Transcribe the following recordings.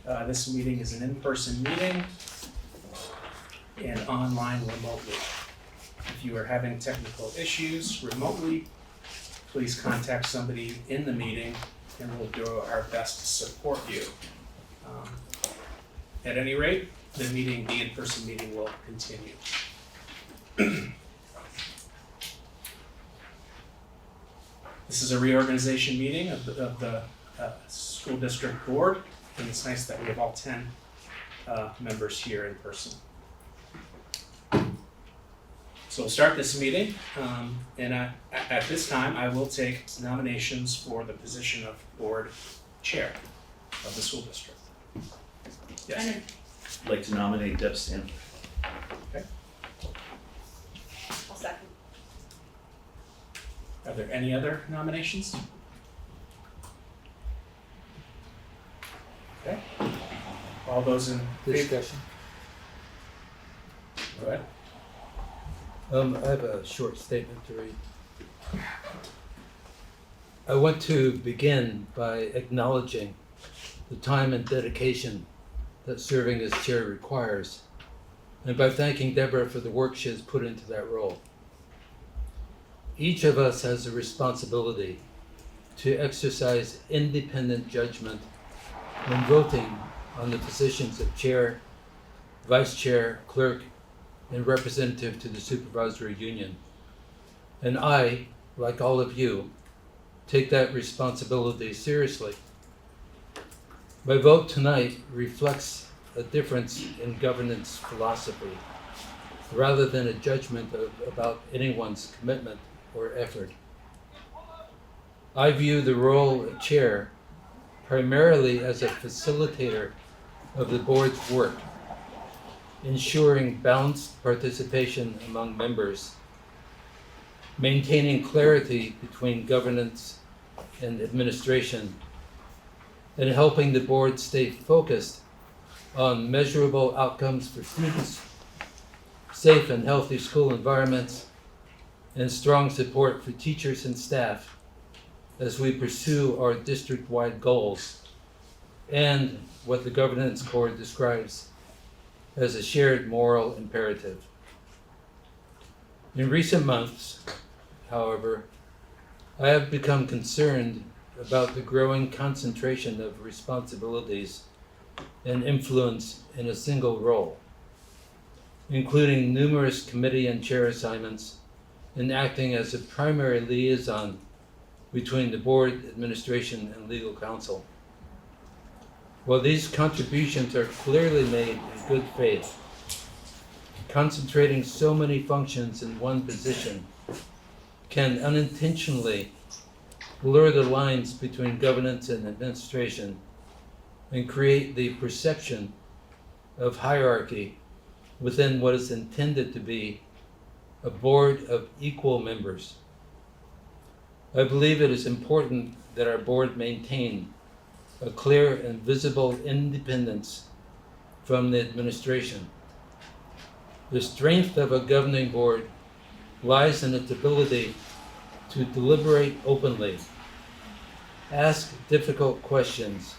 This meeting is an in-person meeting and online remotely. If you are having technical issues remotely, please contact somebody in the meeting and we'll do our best to support you. At any rate, the in-person meeting will continue. This is a reorganization meeting of the school district board, and it's nice that we have all 10 members here in person. So we'll start this meeting, and at this time I will take nominations for the position of board chair of the school district. Yes. I'd like to nominate Deb Stanley. Okay. I'll second. Are there any other nominations? Okay. All those in favor? Discussion. Go ahead. I have a short statement to read. I want to begin by acknowledging the time and dedication that serving as chair requires, and by thanking Deborah for the work she has put into that role. Each of us has a responsibility to exercise independent judgment when voting on the positions of chair, vice chair, clerk, and representative to the supervisory union. And I, like all of you, take that responsibility seriously. My vote tonight reflects a difference in governance philosophy, rather than a judgment about anyone's commitment or effort. I view the role of chair primarily as a facilitator of the board's work, ensuring balanced participation among members, maintaining clarity between governance and administration, and helping the board stay focused on measurable outcomes for students, safe and healthy school environments, and strong support for teachers and staff as we pursue our district-wide goals and what the governance board describes as a shared moral imperative. In recent months, however, I have become concerned about the growing concentration of responsibilities and influence in a single role, including numerous committee and chair assignments and acting as a primary liaison between the board, administration, and legal counsel. While these contributions are clearly made in good faith, concentrating so many functions in one position can unintentionally blur the lines between governance and administration and create the perception of hierarchy within what is intended to be a board of equal members. I believe it is important that our board maintain a clear and visible independence from the administration. The strength of a governing board lies in its ability to deliberate openly, ask difficult questions,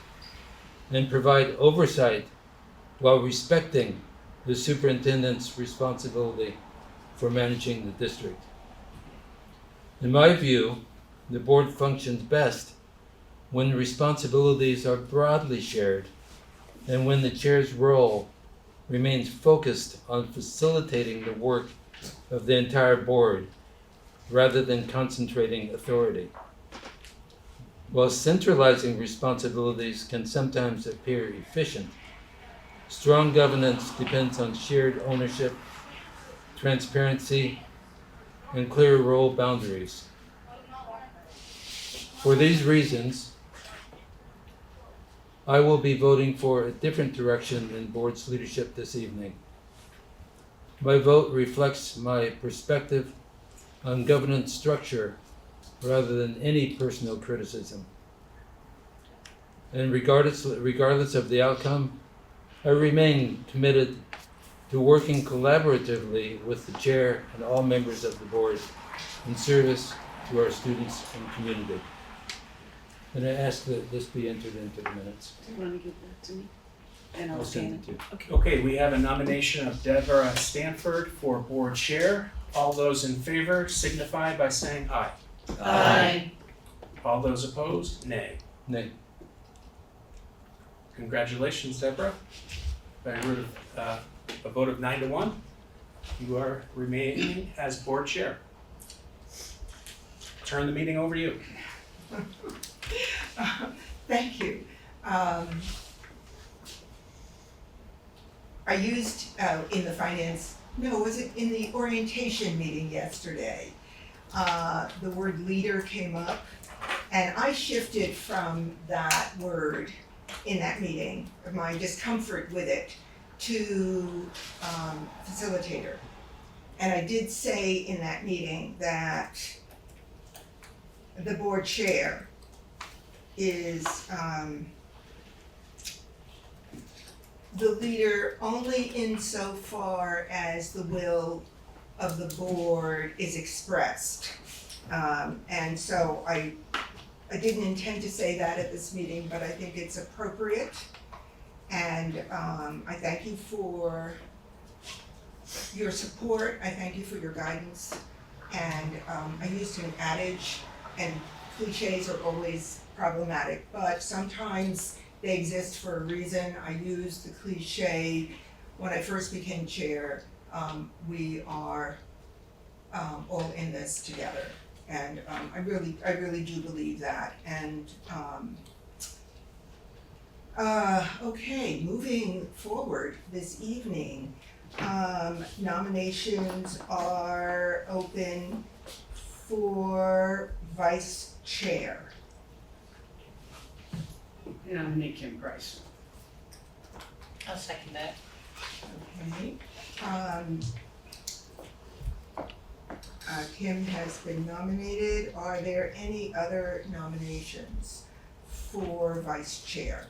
and provide oversight while respecting the superintendent's responsibility for managing the district. In my view, the board functions best when responsibilities are broadly shared and when the chair's role remains focused on facilitating the work of the entire board rather than concentrating authority. While centralizing responsibilities can sometimes appear efficient, strong governance depends on shared ownership, transparency, and clear role boundaries. For these reasons, I will be voting for a different direction in board's leadership this evening. My vote reflects my perspective on governance structure rather than any personal criticism. And regardless of the outcome, I remain committed to working collaboratively with the chair and all members of the board in service to our students and community. And I ask that this be entered into the minutes. Do you want to give that to me? And I'll send it to you. Okay. Okay, we have a nomination of Deborah Stanford for board chair. All those in favor signify by saying aye. Aye. All those opposed, nay. Nay. Congratulations, Deborah. By a vote of 9-1, you are remaining as board chair. Turn the meeting over to you. Thank you. I used in the orientation meeting yesterday, the word leader came up, and I shifted from that word in that meeting, my discomfort with it, to facilitator. And I did say in that meeting that the board chair is the leader only insofar as the will of the board is expressed. And so I didn't intend to say that at this meeting, but I think it's appropriate. And I thank you for your support, I thank you for your guidance. And I used an adage, and cliches are always problematic, but sometimes they exist for a reason. I used the cliche when I first became chair, we are all in this together. And I really do believe that. And okay, moving forward this evening, nominations are open for vice chair. I nominate Kim Price. I'll second that. Okay. Kim has been nominated. Are there any other nominations for vice chair?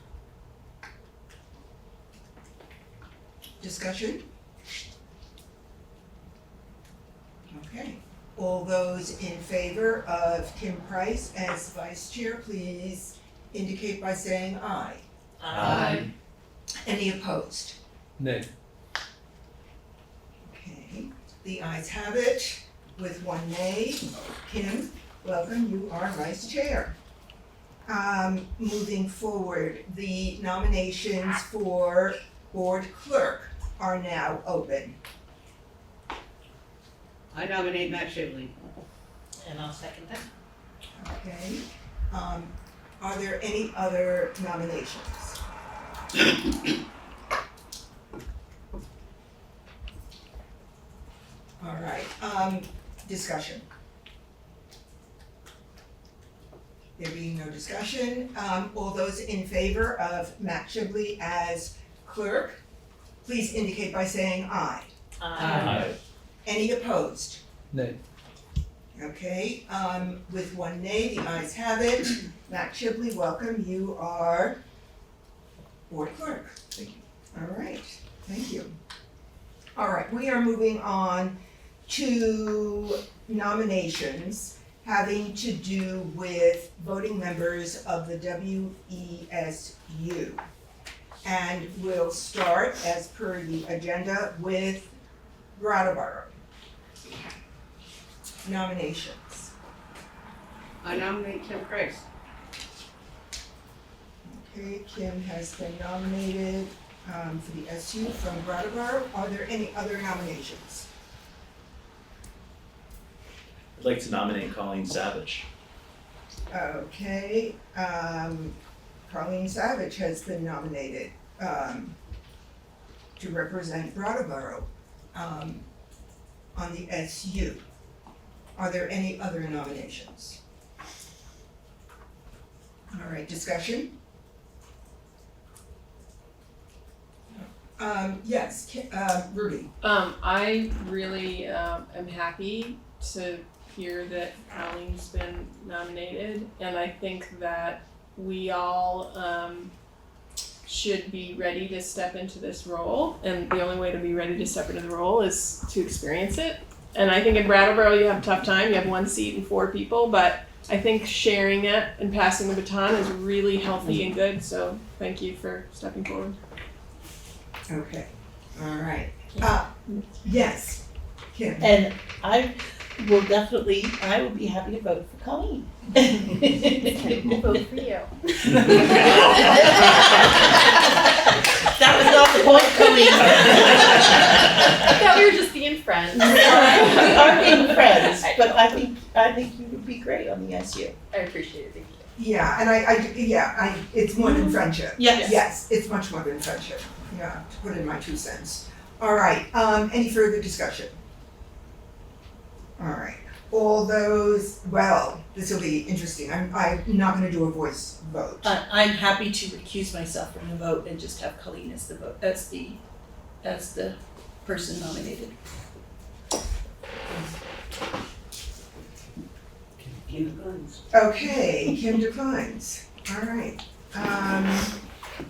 Discussion? Okay. All those in favor of Kim Price as vice chair, please indicate by saying aye. Aye. Any opposed? Nay. Okay, the ayes have it with one nay. Kim, welcome, you are vice chair. Moving forward, the nominations for board clerk are now open. I nominate Matt Shibley. And I'll second that. Okay, are there any other nominations? All right, discussion. There being no discussion, all those in favor of Matt Shibley as clerk, please indicate by saying aye. Aye. Any opposed? Nay. Okay, with one nay, the ayes have it. Matt Shibley, welcome, you are board clerk. Thank you. All right, thank you. All right, we are moving on to nominations having to do with voting members of the WESU. And we'll start, as per the agenda, with Brattleboro. Nominations. I nominate Kim Price. Okay, Kim has been nominated for the SU from Brattleboro. Are there any other nominations? I'd like to nominate Colleen Savage. Okay, Colleen Savage has been nominated to represent Brattleboro on the SU. Are there any other nominations? All right, discussion? Yes, Rudy. I really am happy to hear that Colleen's been nominated, and I think that we all should be ready to step into this role, and the only way to be ready to step into the role is to experience it. And I think in Brattleboro you have a tough time, you have one seat and 4 people, but I think sharing it and passing the baton is really healthy and good, so thank you for stepping forward. Okay, all right. Yes, Kim. And I will be happy to vote for Colleen. We'll vote for you. That was not the point, Colleen. I thought we were just being friends. We are being friends, but I think you would be great on the SU. I appreciate it, thank you. Yeah, and it's more than friendship. Yes. Yes, it's much more than friendship. Yeah, to put in my 2 cents. All right, any further discussion? All right, all those, well, this will be interesting. I'm not gonna do a voice vote. I'm happy to recuse myself from the vote and just have Colleen as the vote, as the person nominated. Kim declines. Okay, Kim declines. All right.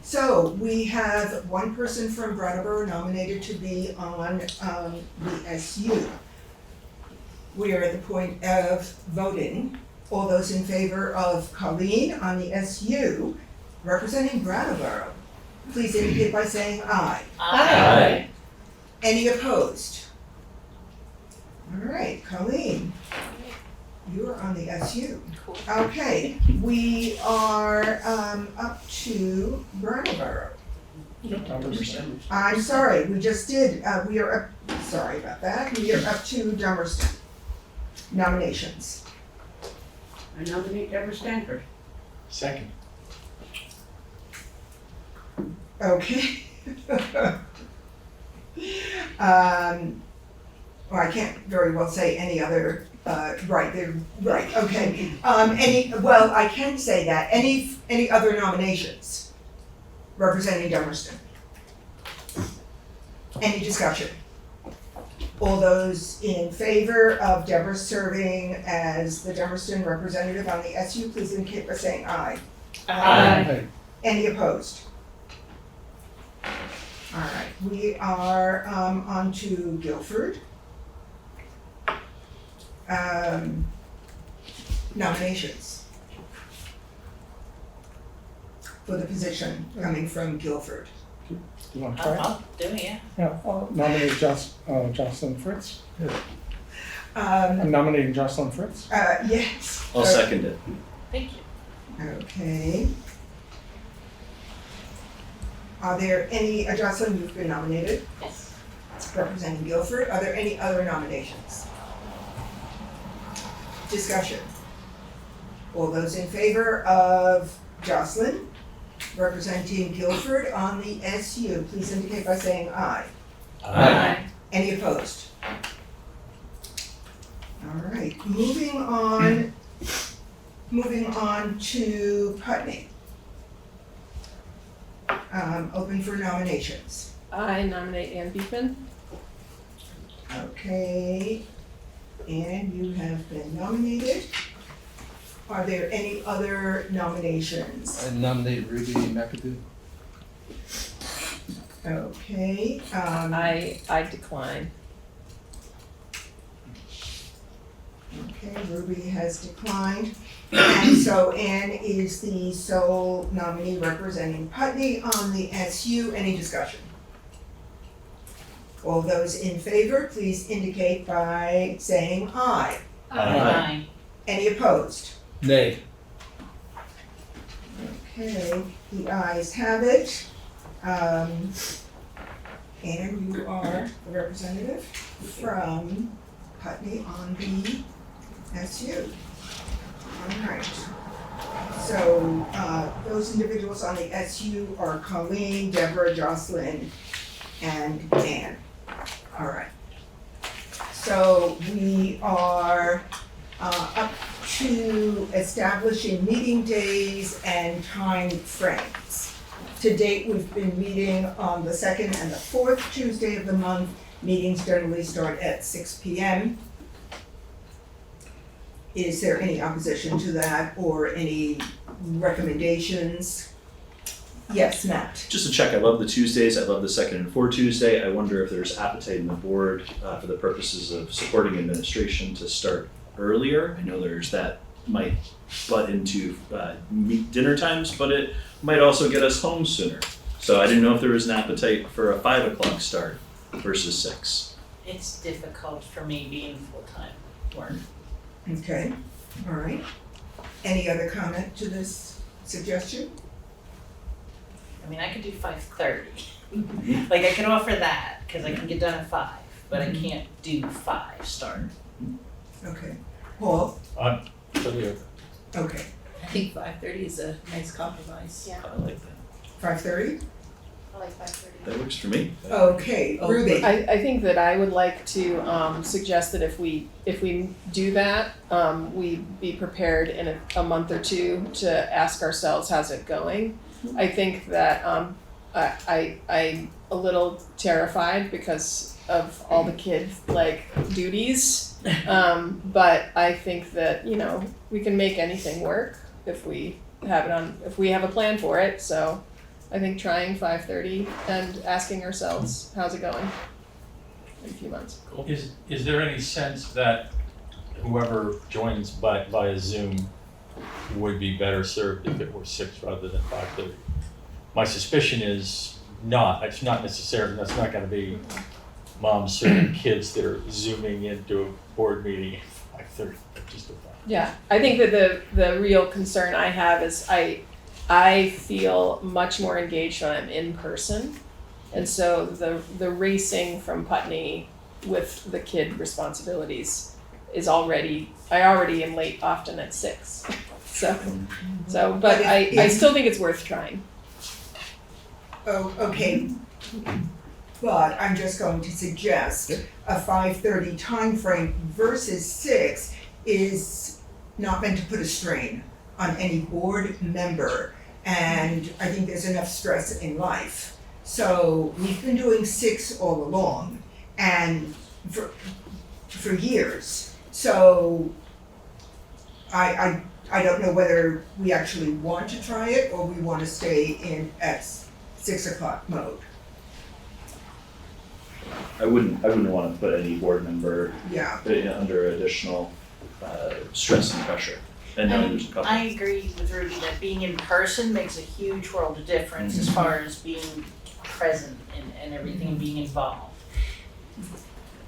So we have one person from Brattleboro nominated to be on the SU. We are at the point of voting. All those in favor of Colleen on the SU representing Brattleboro, please indicate by saying aye. Aye. Any opposed? All right, Colleen, you're on the SU. Cool. Okay, we are up to Brattleboro. I'm sorry, we just did, we are up, sorry about that, we are up to Dummerston. Nominations. I nominate Deborah Stanford. Second. Okay. Well, I can't very well say any other, right, okay. I can say that, any other nominations representing Dummerston? Any discussion? All those in favor of Deborah serving as the Dummerston representative on the SU, please indicate by saying aye. Aye. Any opposed? All right, we are on to Guilford. Nominations for the position coming from Guilford. You want to try it? I'll do it, yeah. Yeah, I'll nominate Jocelyn Fritz. Um, I'm nominating Jocelyn Fritz. yes. I'll second it. Thank you. Okay. Are there any, Jocelyn, you've been nominated, Yes. representing Guilford. Are there any other nominations? Discussion. All those in favor of Jocelyn, representing Guilford on the SU, please indicate by saying aye. Aye. Any opposed? All right, moving on to Putney. Open for nominations. I nominate Ann Beekman. Okay, and you have been nominated. Are there any other nominations? I nominate Ruby McAdoo. Okay, I decline. okay, Ruby has declined. And so Anne is the sole nominee representing Putney on the SU. Any discussion? All those in favor, please indicate by saying aye. Aye. Any opposed? Nay. Okay, the ayes have it. And you are the representative from Putney on the SU. All right. So, those individuals on the SU are Colleen, Deborah, Jocelyn, and Ann. All right. So we are up to establishing meeting days and time frames. To date, we've been meeting on the second and the fourth Tuesday of the month. Meetings generally start at 6 p.m. Is there any opposition to that or any recommendations? Yes, Matt. Just to check, I love the Tuesdays, I love the second and fourth Tuesday. I wonder if there's appetite in the board for the purposes of supporting administration to start earlier. I know there's that might butt into dinner times, but it might also get us home sooner. So I didn't know if there was an appetite for a 5 o'clock start versus 6. It's difficult for me being full-time work. Okay, all right. Any other comment to this suggestion? I mean, I could do 5:30. Like, I can offer that, cause I can get done at 5, but I can't do 5 start. Okay. Paul? So Okay. I think 5:30 is a nice compromise. Yeah. I like that. 5:30? I like 5:30. That works for me. Okay, Ruby? I think that I would like to suggest that if we do that, we be prepared in a month or two to ask ourselves, how's it going? I think that I'm a little terrified because of all the kid duties, but I think that we can make anything work if we have a plan for it. So I think trying 5:30 and asking ourselves, how's it going in a few months. Is there any sense that whoever joins via Zoom would be better served if it were 6 rather than 5:30? My suspicion is not. It's not necessarily. That's not going to be moms serving kids that are zooming into a board meeting at 5:30. Just a thought. Yeah, I think that the real concern I have is I feel much more engaged when I'm in person, and so the racing from Putney with the kid responsibilities is I already am late often at 6. But I still think it's worth trying. Oh, okay. But I'm just going to suggest a 5:30 timeframe versus 6 is not meant to put a strain on any board member. And I think there's enough stress in life. So we've been doing 6 all along and for years. So I don't know whether we actually want to try it or we want to stay in at 6 o'clock mode. I wouldn't want to put any board member Yeah. under additional stress and pressure. And now there's a couple. I agree with Ruby that being in person makes a huge world of difference as far as being present and everything and being involved.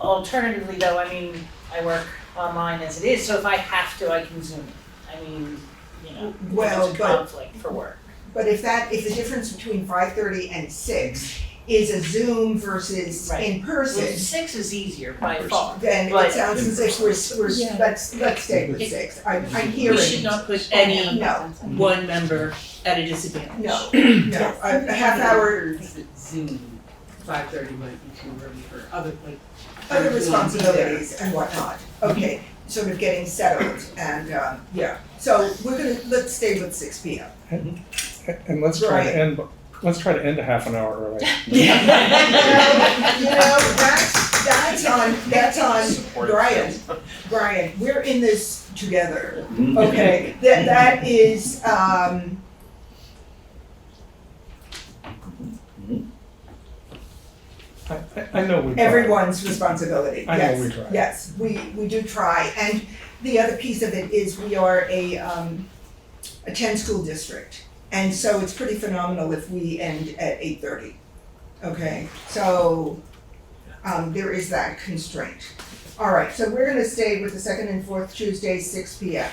Alternatively though, I mean, I work online as it is, so if I have to, I can Zoom. I mean, Well, there's a but- conflict for work. But if the difference between 5:30 and 6 is a Zoom versus Right. in person, Well, 6 is easier by far. then it But- sounds as if let's stay with 6. I'm hearing. We should not put any No, one member at a disadvantage. no, a half hour, Zoom, 5:30 might be too early for other other responsibilities and whatnot. Okay, sort of getting settled and, yeah. So let's stay with 6 p.m. And let's try Right. to end a half an hour early. That's on Brian. Brian, we're in this together. Mhm. Okay, that is, I know we try. everyone's responsibility, I know yes. we try. Yes, we do try. And the other piece of it is we are a 10-school district. And so it's pretty phenomenal if we end at 8:30. Okay, so there is that constraint. All right, so we're gonna stay with the second and fourth Tuesdays, 6 p.m.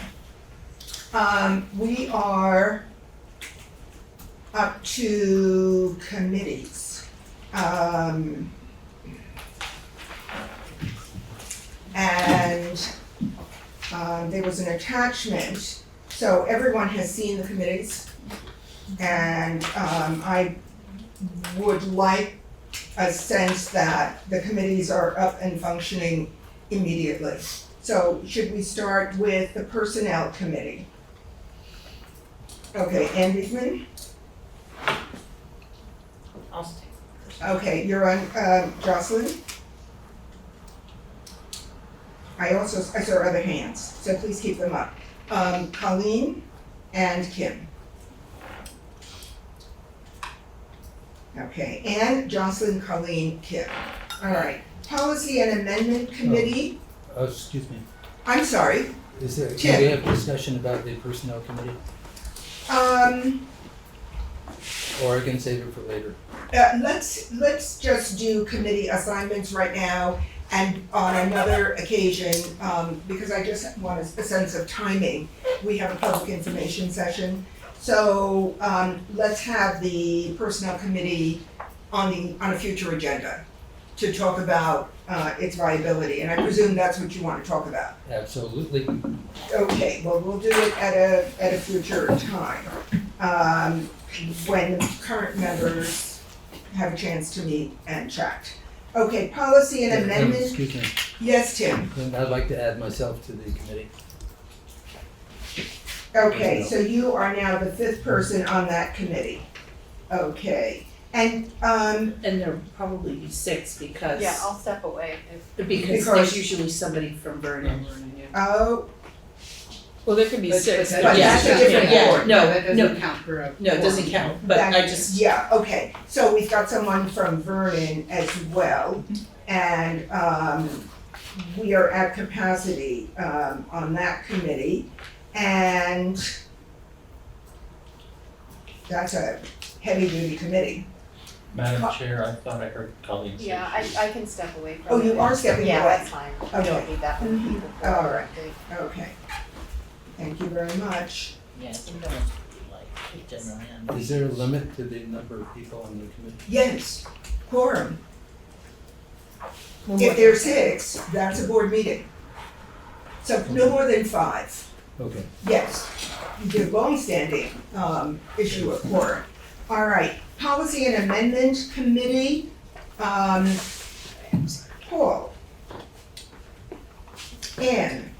We are up to committees. And there was an attachment, so everyone has seen the committees. And I would like a sense that the committees are up and functioning immediately. So should we start with the Personnel Committee? Okay, Ann Beekman? I'll stay. Okay, you're on, Jocelyn? I saw other hands, so please keep them up. Colleen and Kim. Okay, Ann, Jocelyn, Colleen, Kim. All right, Policy and Amendment Committee, Excuse me, I'm sorry. is there, Tim. can we have discussion about the personnel committee? or I can save it for later. Let's just do committee assignments right now, and on another occasion, because I just want a sense of timing, we have a public information session. So, let's have the personnel committee on a future agenda to talk about, its viability, and I presume that's what you want to talk about. Absolutely. Okay, well, we'll do it at a future time, when the current members have a chance to meet and chat. Okay, policy and amendment, Excuse me, yes, Tim, and I'd like to add myself to the committee. okay, so you are now the fifth person on that committee. Okay, and, And there'll probably be six because. Yeah, I'll step away if. Because there's usually somebody from Vernon. oh, Well, there could be six, But that's a different Yeah, board. no, That no, doesn't count for a. no, it doesn't count, but I just, yeah, okay, so we've got someone from Vernon as well, and, we are at capacity, on that committee, and that's a heavy-duty committee. Madam Chair, I thought I heard colleagues. Yeah, I can step away from it. Oh, you are stepping Yeah, away. that's fine. I Okay. don't need that many people for All an right. update. Okay. Thank you very much. Yeah, you don't want to be like kicked around. Is there a limit to the number of people on the committee? Yes, quorum. One If more. there's six, that's a board meeting. So no more than five. Okay. Yes, the longstanding issue of quorum. All right, Policy and Amendment Committee, Paul. Ann,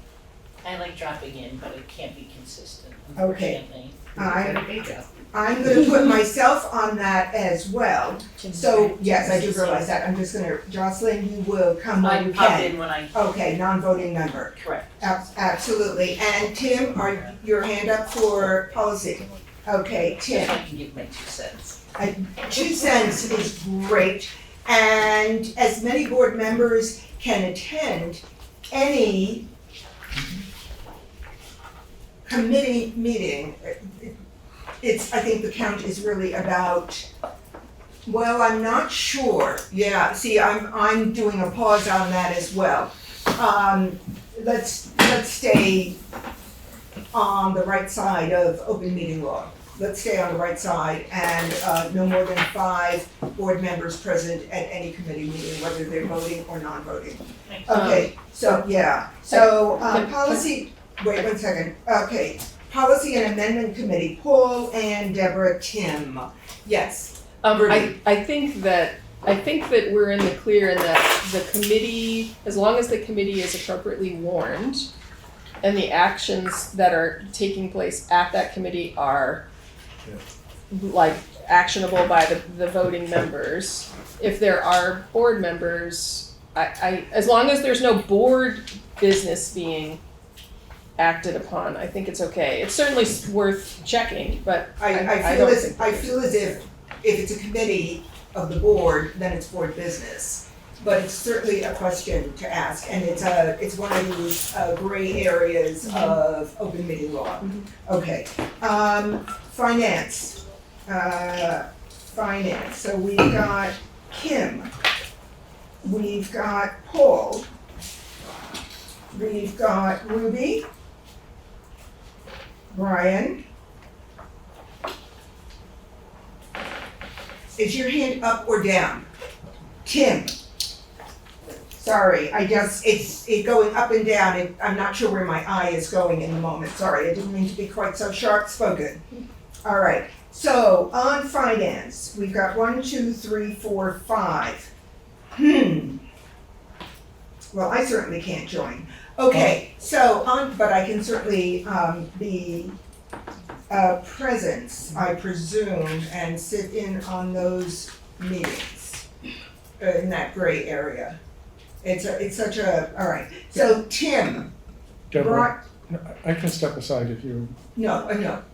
I like dropping in, but it can't be consistent, Okay. unfortunately. I'm gonna put myself on that as well. So, yes, I do realize that. I'm just gonna, Jocelyn, you will come when I you pop can. in when I, Okay, non-voting member. correct. Absolutely. And Tim, are your hand up for policy? Okay, If Tim. I can give my 2 cents. 2 cents is great, and as many board members can attend any committee meeting. I think the count is really about, well, I'm not sure. Yeah, see, I'm doing a pause on that as well. Let's stay on the right side of open meeting law. Let's stay on the right side, and no more than 5 board members present at any committee meeting, whether they're voting or non-voting. Okay, so, yeah, so, policy, wait 1 second, okay, Policy and Amendment Committee, Paul and Deborah, Tim, yes. Ruby. I think that we're in the clear and that the committee, as long as the committee is appropriately warned and the actions that are taking place at that committee are like actionable by the voting members. If there are board members, I as long as there's no board business being acted upon, I think it's okay. It's certainly worth checking, but I don't feel think as if it's a committee of the board, then it's board business. But it's certainly a question to ask, and it's one of these gray areas of open meeting law. Okay, finance, so we've got Kim, we've got Paul, we've got Ruby, Brian. Is your hand up or down? Tim. Sorry, it's going up and down, I'm not sure where my eye is going in the moment, sorry, I didn't mean to be quite so sharp-spoken. All right, so on finance, we've got 1, 2, 3, 4, 5. Well, I certainly can't join. Okay, so but I can certainly be present, I presume, and sit in on those meetings in that gray area. It's such a, all right, so Tim, Deborah, I can step aside if you, No,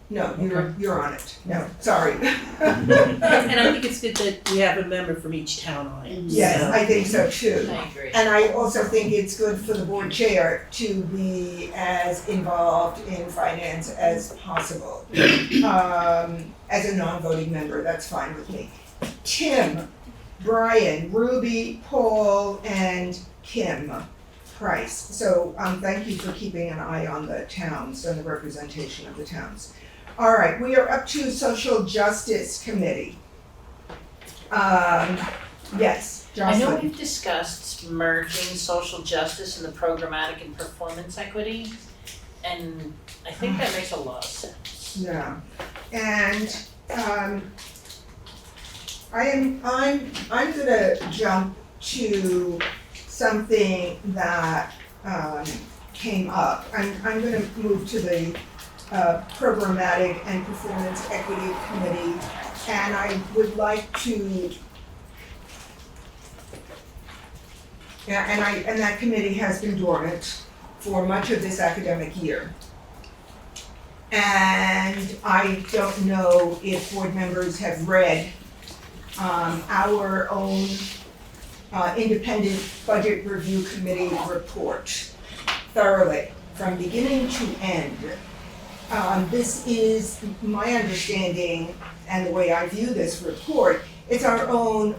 you're on it. No, sorry. And I think it's good that we have a member from each town on it. Yes, so. I think so too. I agree. And I also think it's good for the board chair to be as involved in finance as possible. As a non-voting member, that's fine with me. Tim, Brian, Ruby, Paul, and Kim Price. So thank you for keeping an eye on the towns and the representation of the towns. All right, we are up to Social Justice Committee. Yes, I know Jocelyn. we've discussed merging social justice and the programmatic and performance equity, and I think that makes a lot of sense. Yeah, and I'm gonna jump to something that came up. I'm gonna move to the Programmatic and Performance Equity Committee, and I would like to. Yeah, and that committee has been dormant for much of this academic year. And I don't know if board members have read our own independent budget review committee report thoroughly, from beginning to end. This is my understanding, and the way I view this report, it's our own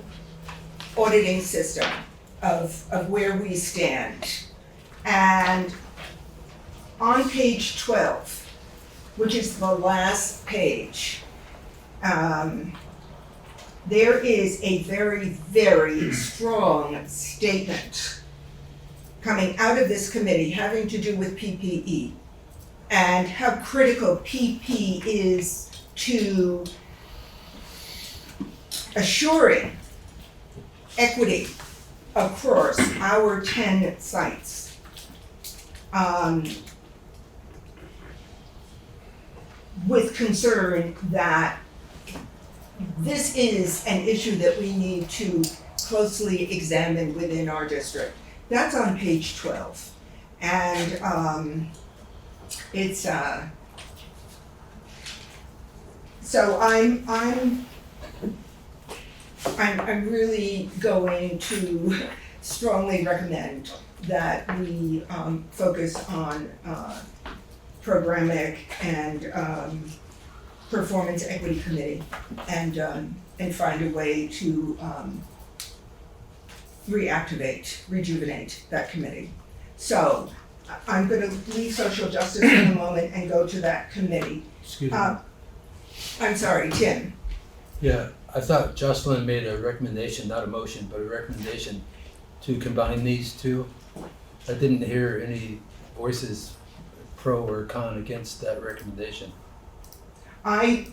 auditing system of where we stand. And on page 12, which is the last page, there is a very, very strong statement coming out of this committee having to do with PPE and how critical PP is to assuring equity across our 10 sites. With concern that this is an issue that we need to closely examine within our district. That's on page 12. And it's so I'm really going to strongly recommend that we focus on programmatic and performance equity committee and find a way to rejuvenate that committee. So I'm gonna leave social justice for a moment and go to that committee. Excuse me. I'm sorry, Tim. Yeah, I thought Jocelyn made a recommendation, not a motion, but a recommendation to combine these two. I didn't hear any voices pro or con against that recommendation. I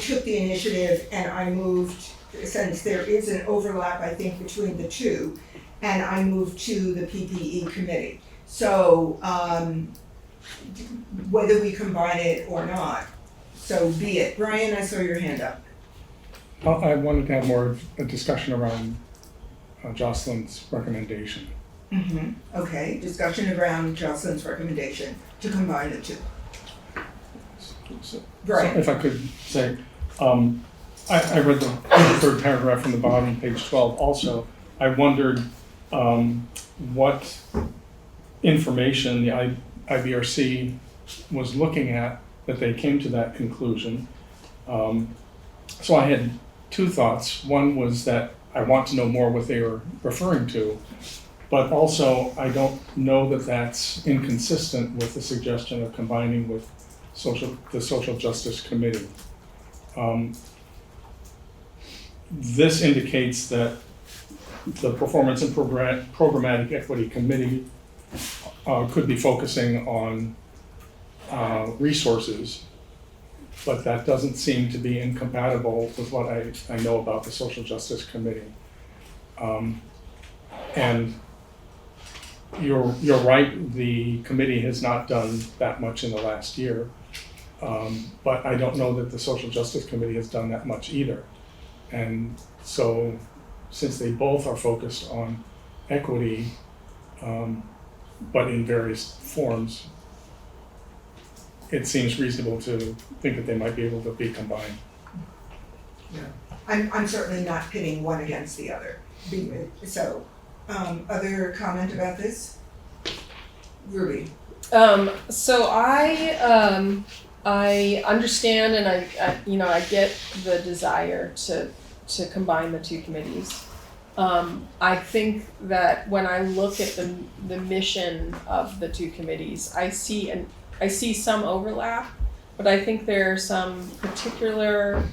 took the initiative and I moved, since there is an overlap, I think, between the two, and I moved to the PPE committee. So whether we combine it or not, so be it. Brian, I saw your hand up. I wanted to have more of a discussion around Jocelyn's recommendation. Okay, discussion around Jocelyn's recommendation to combine the two. So Brian. if I could say, I read the third paragraph from the bottom, page 12 also. I wondered what information the IBRC was looking at that they came to that conclusion. So I had two thoughts. One was that I want to know more what they were referring to, but also I don't know that that's inconsistent with the suggestion of combining with the Social Justice Committee. This indicates that the Performance and Programmatic Equity Committee could be focusing on resources, but that doesn't seem to be incompatible with what I know about the Social Justice Committee. And you're right, the committee has not done that much in the last year, but I don't know that the Social Justice Committee has done that much either. And so, since they both are focused on equity, but in various forms, it seems reasonable to think that they might be able to be combined. I'm certainly not pitting one against the other. So, other comment about this? Ruby? So I understand and I get the desire to combine the two committees. I think that when I look at the mission of the two committees, I see some overlap, but I think there are some particular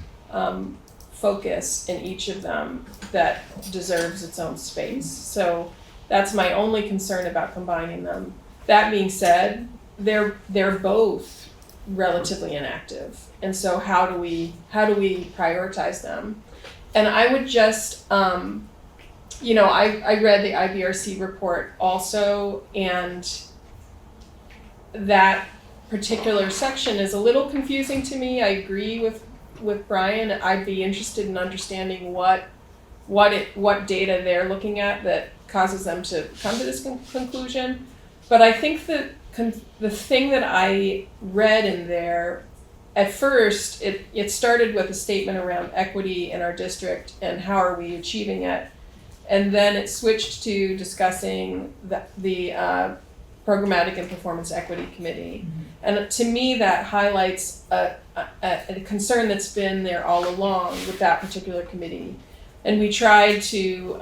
focus in each of them that deserves its own space. So that's my only concern about combining them. That being said, they're both relatively inactive, and so how do we prioritize them? And I would just I read the IBRC report also, and that particular section is a little confusing to me. I agree with Brian. I'd be interested in understanding what data they're looking at that causes them to come to this conclusion. But I think that the thing that I read in there, at first, it started with a statement around equity in our district and how are we achieving it. And then it switched to discussing the Programmatic and Performance Equity Committee. And to me, that highlights a concern that's been there all along with that particular committee. And we tried to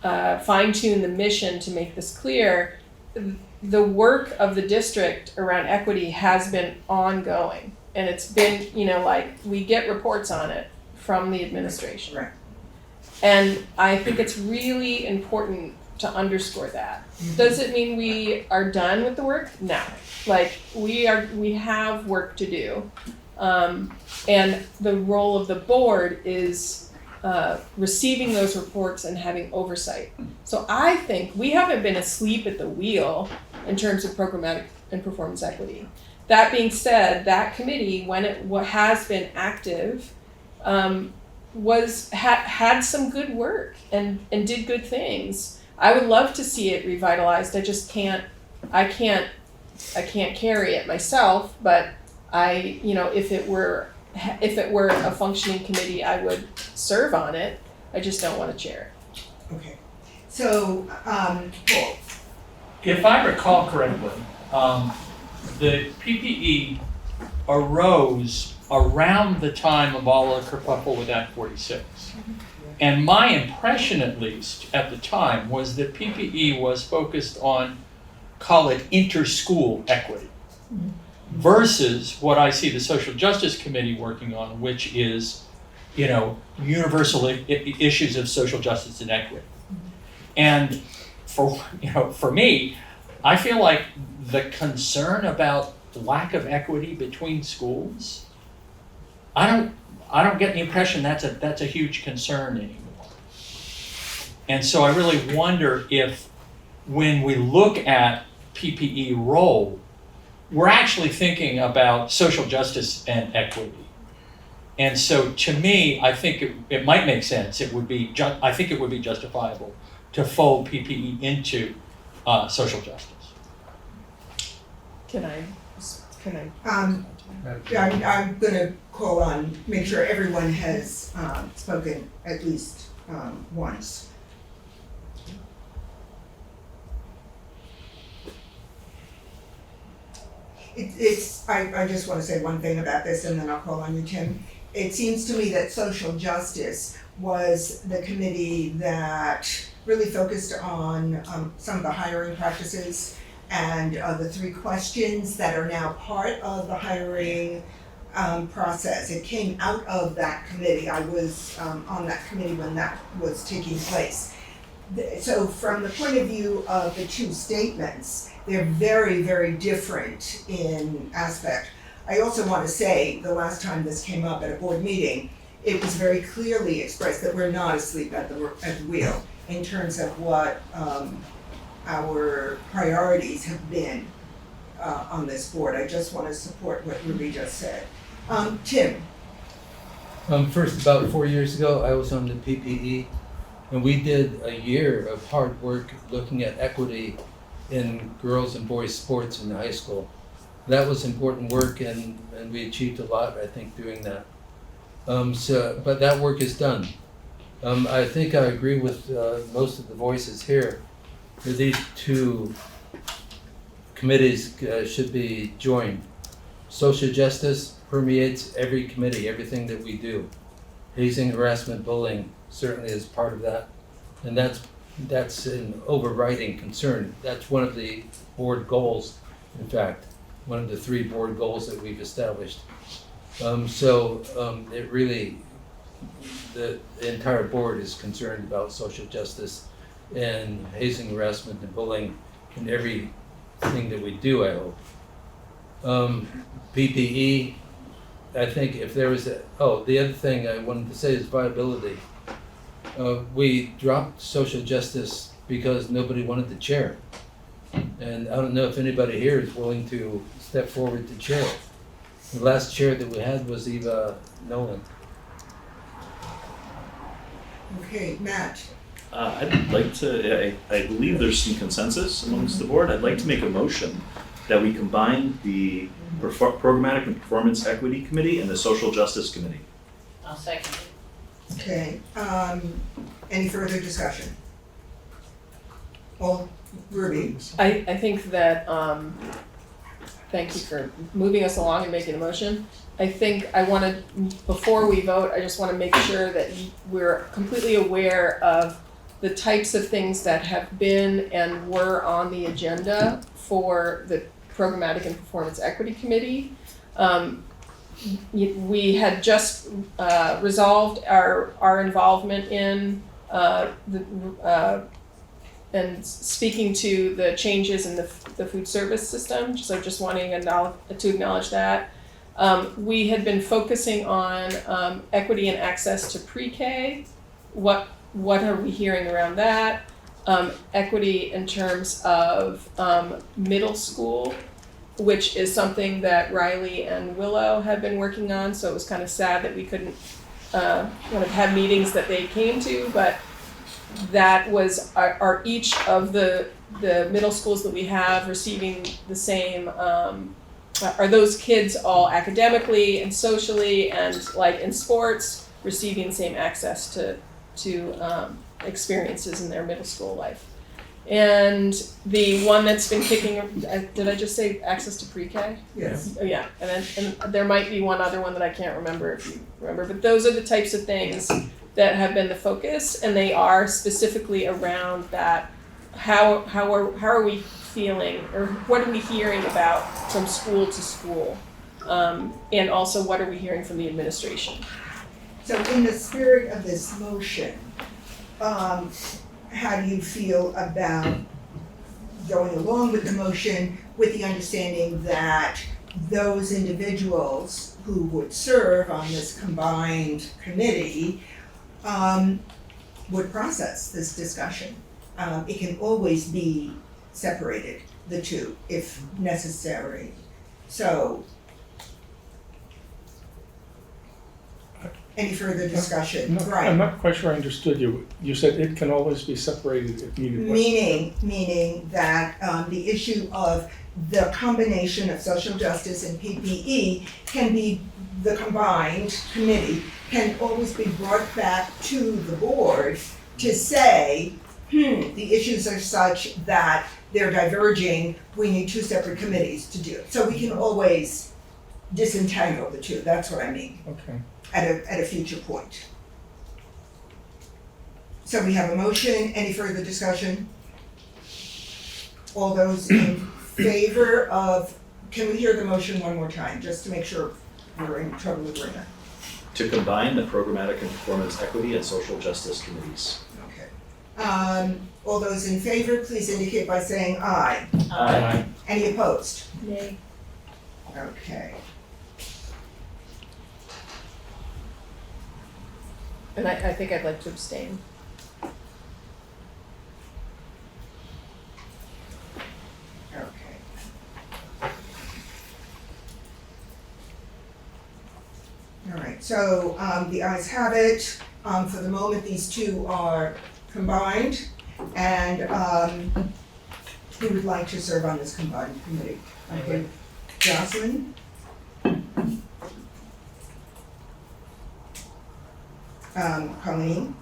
fine-tune the mission to make this clear. The work of the district around equity has been ongoing. And it's been, we get reports on it from the administration. Right. And I think it's really important to underscore that. Does it mean we are done with the work? No. We have work to do. And the role of the board is receiving those reports and having oversight. So I think we haven't been asleep at the wheel in terms of programmatic and performance equity. That being said, that committee, when it has been active, had some good work and did good things. I would love to see it revitalized. I just can't carry it myself, but if it were a functioning committee, I would serve on it. I just don't want to chair it. Okay. So, Paul? If I recall correctly, the PPE arose around the time of all the kerfuffle with Act 46. And my impression, at least, at the time, was that PPE was focused on, call it inter-school equity, versus what I see the Social Justice Committee working on, which is, universal issues of social justice and equity. And for me, I feel like the concern about lack of equity between schools, I don't get the impression that's a huge concern anymore. And so I really wonder if, when we look at PPE role, we're actually thinking about social justice and equity. And so, to me, I think it might make sense. I think it would be justifiable to fold PPE into social justice. Can I? I'm gonna call on, make sure everyone has spoken at least once. I just want to say one thing about this, and then I'll call on you, Tim. It seems to me that social justice was the committee that really focused on some of the hiring practices and the 3 questions that are now part of the hiring process. It came out of that committee. I was on that committee when that was taking place. So from the point of view of the 2 statements, they're very, very different in aspect. I also want to say, the last time this came up at a board meeting, it was very clearly expressed that we're not asleep at the wheel in terms of what our priorities have been on this board. I just want to support what Ruby just said. Tim? First, about 4 years ago, I was on the PPE, and we did a year of hard work looking at equity in girls and boys sports in the high school. That was important work and we achieved a lot, I think, doing that. But that work is done. I think I agree with most of the voices here. That these two committees should be joined. Social justice permeates every committee, everything that we do. Hazing, harassment, bullying certainly is part of that. And that's an overriding concern. That's one of the board goals, in fact, one of the 3 board goals that we've established. It really, the entire board is concerned about social justice and hazing, harassment, and bullying in everything that we do, I hope. PPE, I think if there was the other thing I wanted to say is viability. We dropped social justice because nobody wanted the chair. And I don't know if anybody here is willing to step forward to chair. The last chair that we had was Eva Nolan. Okay, Matt. I'd like to, I believe there's some consensus amongst the board. I'd like to make a motion that we combine the Programmatic and Performance Equity Committee and the Social Justice Committee. I'll second it. Okay, any further discussion? Ruby? I think that, thank you for moving us along and making a motion. I think I wanna, before we vote, I just wanna make sure that we're completely aware of the types of things that have been and were on the agenda for the Programmatic and Performance Equity Committee. We had just resolved our involvement in and speaking to the changes in the food service system, so just wanting to acknowledge that. We had been focusing on equity and access to pre-K. What are we hearing around that? Equity in terms of middle school, which is something that Riley and Willow have been working on, so it was kind of sad that we couldn't kind of have meetings that they came to, but that was, are each of the middle schools that we have receiving the same, are those kids all academically and socially and like in sports receiving the same access to experiences in their middle school life? And the one that's been kicking, did I just say access to pre-K? Yes. Oh, yeah, and there might be one other one that I can't remember if you remember, but those are the types of things that have been the focus, and they are specifically around that, how are we feeling, or what are we hearing about from school to school, and also what are we hearing from the administration? So in the spirit of this motion, how do you feel about going along with the motion with the understanding that those individuals who would serve on this combined committee would process this discussion? It can always be separated, the two, if necessary. So, any further discussion? I'm Right. not quite sure I understood you. You said it can always be separated if needed. What- Meaning that the issue of the combination of social justice and PPE can be, the combined committee can always be brought back to the board to say, the issues are such that they're diverging, we need 2 separate committees to do it. So we can always disentangle the two, that's what I mean. Okay. At a future point. So we have a motion, any further discussion? All those in favor of, can we hear the motion one more time, just to make sure we're in trouble with Rena? To combine the Programmatic and Performance Equity and Social Justice Committees. Okay. All those in favor, please indicate by saying aye. Aye. Any opposed? Nay. Okay. And I think I'd like to abstain. Okay. All right, so the ayes have it. For the moment, these two are combined, and who would like to serve on this combined committee? I would. Jocelyn? Colleen?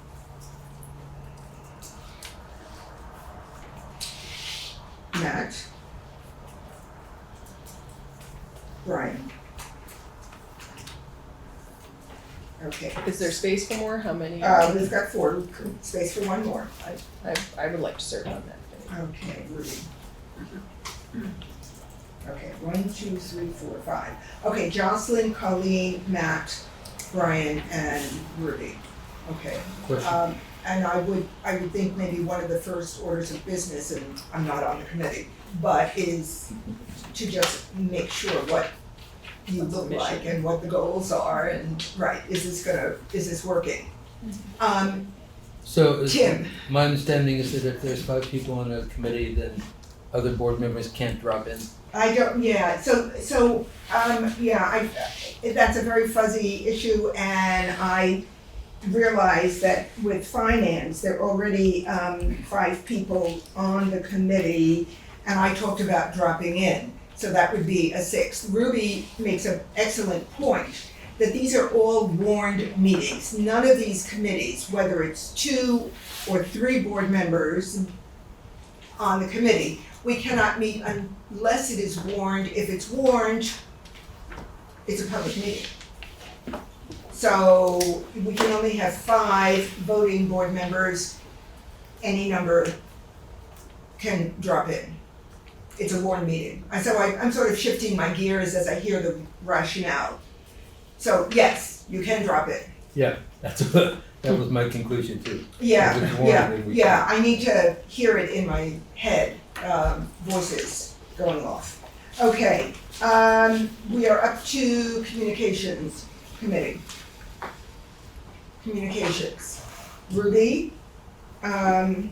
Matt? Brian? Okay. Is there space for more? How many? We've got 4, space for one more. I would like to serve on that committee. Okay, Ruby. Okay, 1, 2, 3, 4, 5. Okay, Jocelyn, Colleen, Matt, Brian, and Ruby. Okay. Question. And I would think maybe one of the first orders of business, and I'm not on the committee, but is to just make sure what you look like and what the goals are, and, right, is this working? So is- Tim? my understanding is that if there's 5 people on a committee, then other board members can't drop in. I don't, yeah, that's a very fuzzy issue, and I realize that with finance, there are already 5 people on the committee, and I talked about dropping in, so that would be a 6th. Ruby makes an excellent point, that these are all warned meetings. None of these committees, whether it's 2 or 3 board members on the committee, we cannot meet unless it is warned. If it's warned, it's a public meeting. So we can only have 5 voting board members. Any number can drop in. It's a warned meeting. So I'm sort of shifting my gears as I hear the rationale. So yes, you can drop in. Yeah, that was my conclusion too. Yeah, If it's warned, then we yeah, I need to hear it in my head, voices going off. Okay, we are up to communications committee. Communications. Ruby, I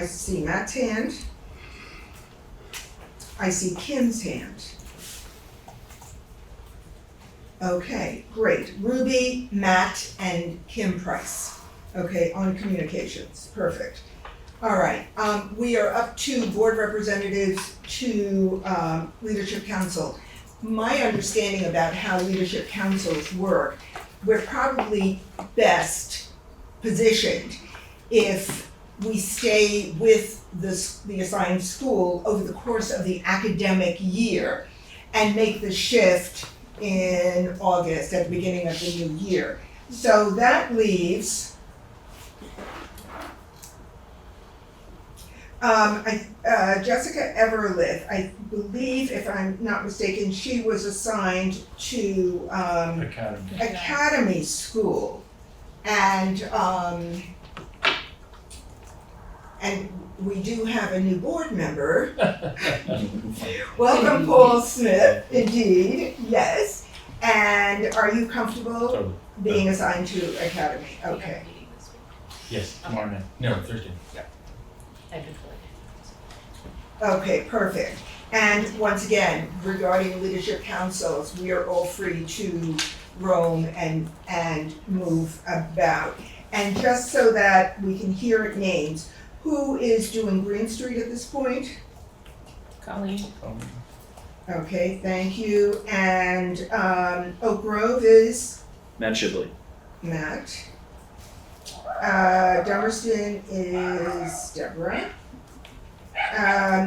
see Matt's hand. I see Kim's hand. Okay, great. Ruby, Matt, and Kim Price. Okay, on communications, perfect. All right, we are up to board representatives to leadership council. My understanding about how leadership councils work, we're probably best positioned if we stay with the assigned school over the course of the academic year and make the shift in August at the beginning of the new year. So that leaves Jessica Everlith. I believe, if I'm not mistaken, she was assigned to Academy School, and we do have a new board member. Welcome, Paul Smith, indeed, yes. And are you comfortable Totally. being assigned to Academy? Okay. Yes, tomorrow night. No, Thursday. Yeah. Okay, perfect. And once again, regarding leadership councils, we are all free to roam and move about. And just so that we can hear names, who is doing Green Street at this point? Colleen. Okay, thank you. And Oak Grove is Matt Shibley. Matt. Dummerston is Deborah.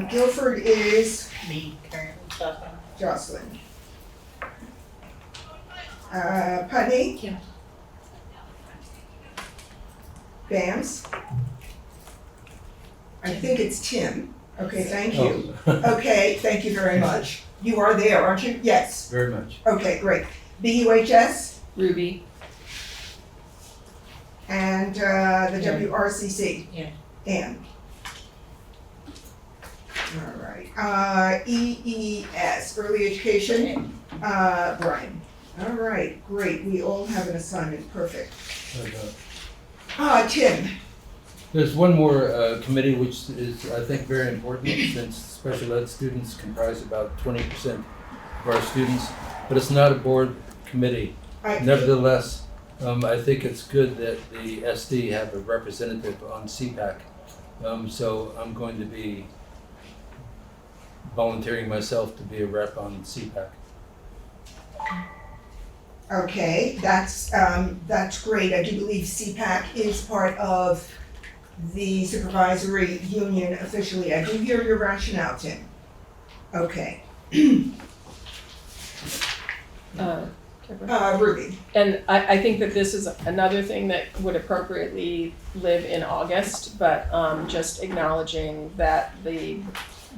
Guilford is Me currently. Jocelyn. Putney? Kim. Bams? I think it's Tim. Okay, thank you. Okay, thank you very much. You are there, aren't you? Yes. Very much. Okay, great. BUHS Ruby. and the WRCC? Yeah. Ann. All right. EES, Early Education, Brian. All right, great. We all have an assignment. Perfect. Tim. There's one more committee which is, I think, very important, since special ed students comprise about 20% of our students, but it's not a board committee. Nevertheless, I think it's good that the SD have a representative on CPAC. So I'm going to be volunteering myself to be a rep on CPAC. Okay, that's great. I do believe CPAC is part of the supervisory union officially. I do hear your rationale, Tim. Okay. Ruby. And I think that this is another thing that would appropriately live in August, but just acknowledging that the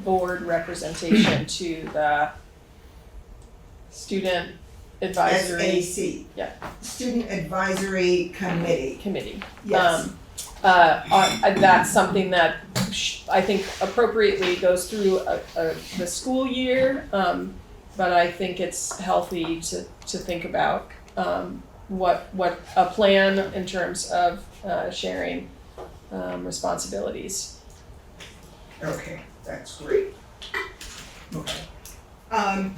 board representation to the student advisory SAC. Yeah. Student Advisory committee. Yes. That's something that I think appropriately goes through the school year, but I think it's healthy to think about what a plan in terms of sharing responsibilities. Okay, that's great. Okay.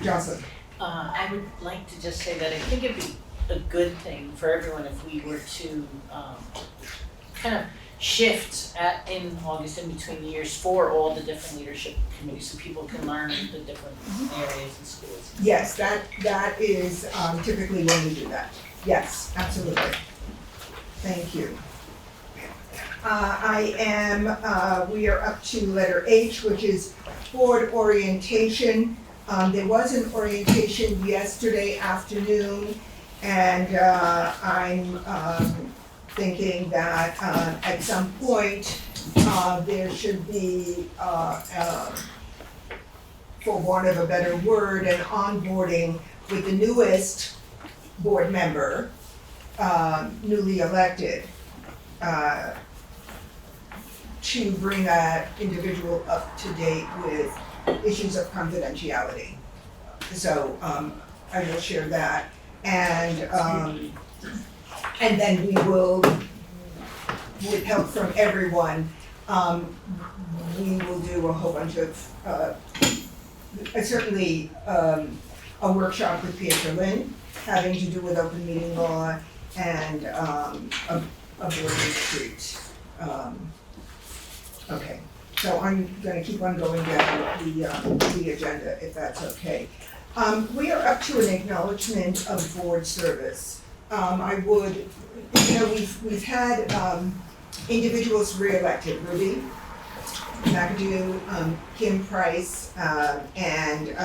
Jocelyn. I would like to just say that I think it'd be a good thing for everyone if we were to kind of shift in August in between years for all the different leadership committees so people can learn the different areas in schools. Yes, that is typically when we do that. Yes, absolutely. Thank you. We are up to letter H, which is board orientation. There was an orientation yesterday afternoon, and I'm thinking that at some point there should be, for want of a better word, an onboarding with the newest board member, newly elected, to bring that individual up to date with issues of confidentiality. So I will share that, and then we will, with help from everyone, we will do a whole bunch of certainly a workshop with Pietro Lynn having to do with open meeting law and a board retreat. Okay. So I'm gonna keep on going down the agenda, if that's okay. We are up to an acknowledgement of board service. We've had individuals reelected, Ruby McAdoo, Kim Price, and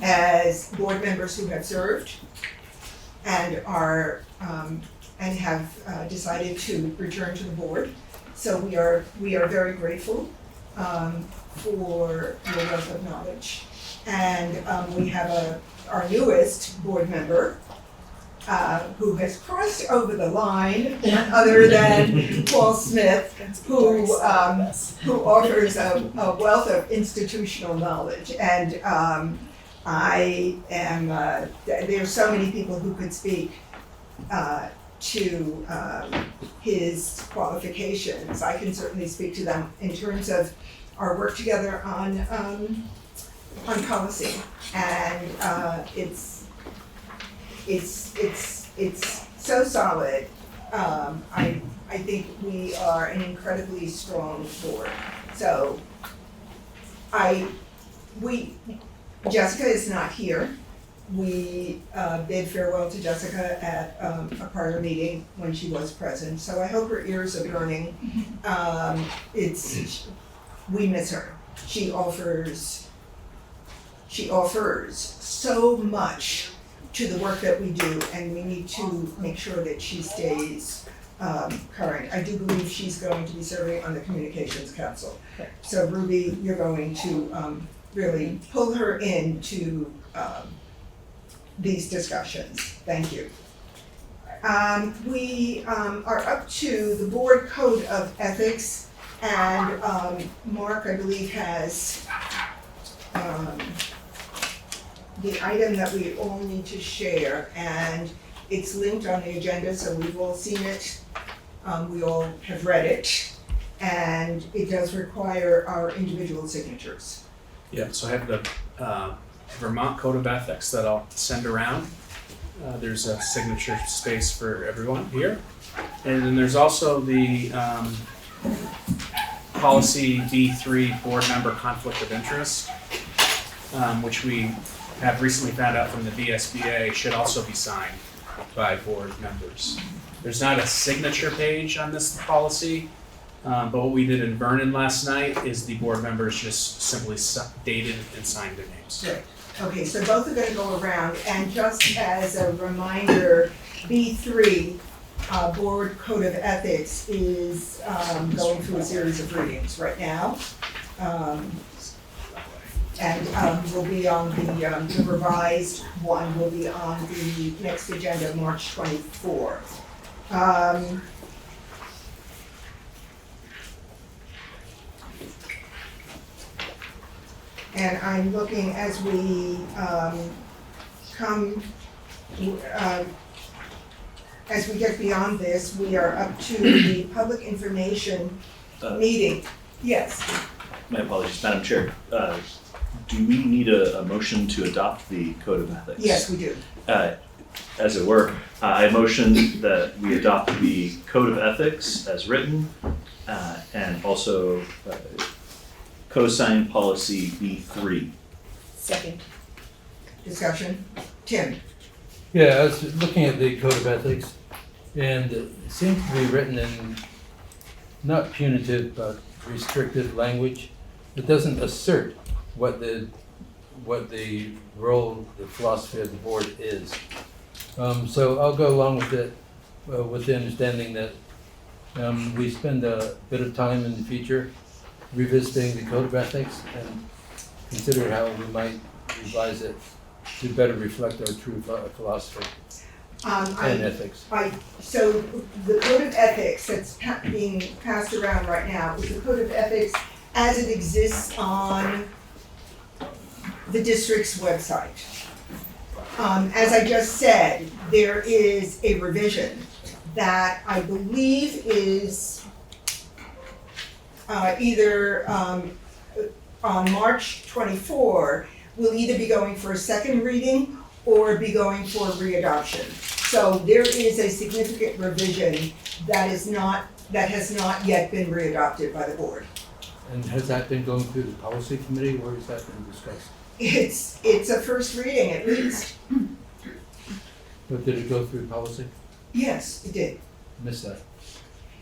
as board members who have served and are and have decided to return to the board. So we are very grateful for your wealth of knowledge. And we have our newest board member who has crossed over the line, other than Paul Smith, who offers a wealth of institutional knowledge. And there's so many people who could speak to his qualifications. I can certainly speak to them in terms of our work together on policy, and it's so solid. I think we are an incredibly strong board. So Jessica is not here. We bid farewell to Jessica at a prior meeting when she was present, so I hope her ears are burning. We miss her. She offers so much to the work that we do, and we need to make sure that she stays current. I do believe she's going to be serving on the Communications Council. Okay. So Ruby, you're going to really pull her into these discussions. Thank you. We are up to the Board Code of Ethics, and Mark, I believe, has the item that we all need to share, and it's linked on the agenda, so we've all seen it. We all have read it, and it does require our individual signatures. Yeah, so I have the Vermont Code of Ethics that I'll send around. There's a signature space for everyone here. And then there's also the policy B3, board member conflict of interest, which we have recently found out from the VSBA should also be signed by board members. There's not a signature page on this policy, but what we did in Vernon last night is the board members just simply dated and signed their names. Good. Okay, so both are gonna go around, and just as a reminder, B3, Board Code of Ethics is going through a series of readings right now. And will be on the revised one will be on the next agenda, March 24th. And I'm looking as we as we get beyond this, we are up to the public information meeting. Yes. My apologies, Madam Chair. Do we need a motion to adopt the Code of Ethics? Yes, we do. As it were, I motion that we adopt the Code of Ethics as written, and also co-sign policy B3. Second. Discussion. Tim? Yeah, I was looking at the Code of Ethics, and it seems to be written in not punitive, but restrictive language. It doesn't assert what the role, the philosophy of the board is. So I'll go along with it, with the understanding that we spend a bit of time in the future revisiting the Code of Ethics and consider how we might revise it to better reflect our true philosophy and ethics. So the Code of Ethics that's being passed around right now is the Code of Ethics as it exists on the district's website. As I just said, there is a revision that I believe is either on March 24, will either be going for a second reading or be going for readoption. So there is a significant revision that has not yet been readopted by the board. And has that been going through the policy committee, or has that been discussed? It's a first reading at least. But did it go through policy? Yes, it did. Missed that.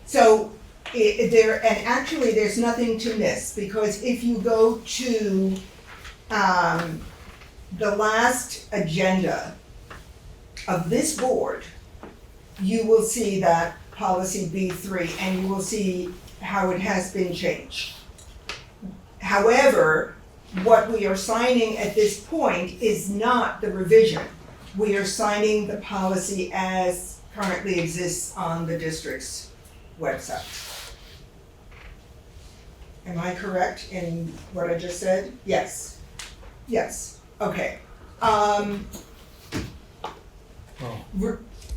So actually there's nothing to miss, because if you go to the last agenda of this board, you will see that policy B3 and you will see how it has been changed. However, what we are signing at this point is not the revision. We are signing the policy as currently exists on the district's website. Am I correct in what I just said? Yes. Yes, okay.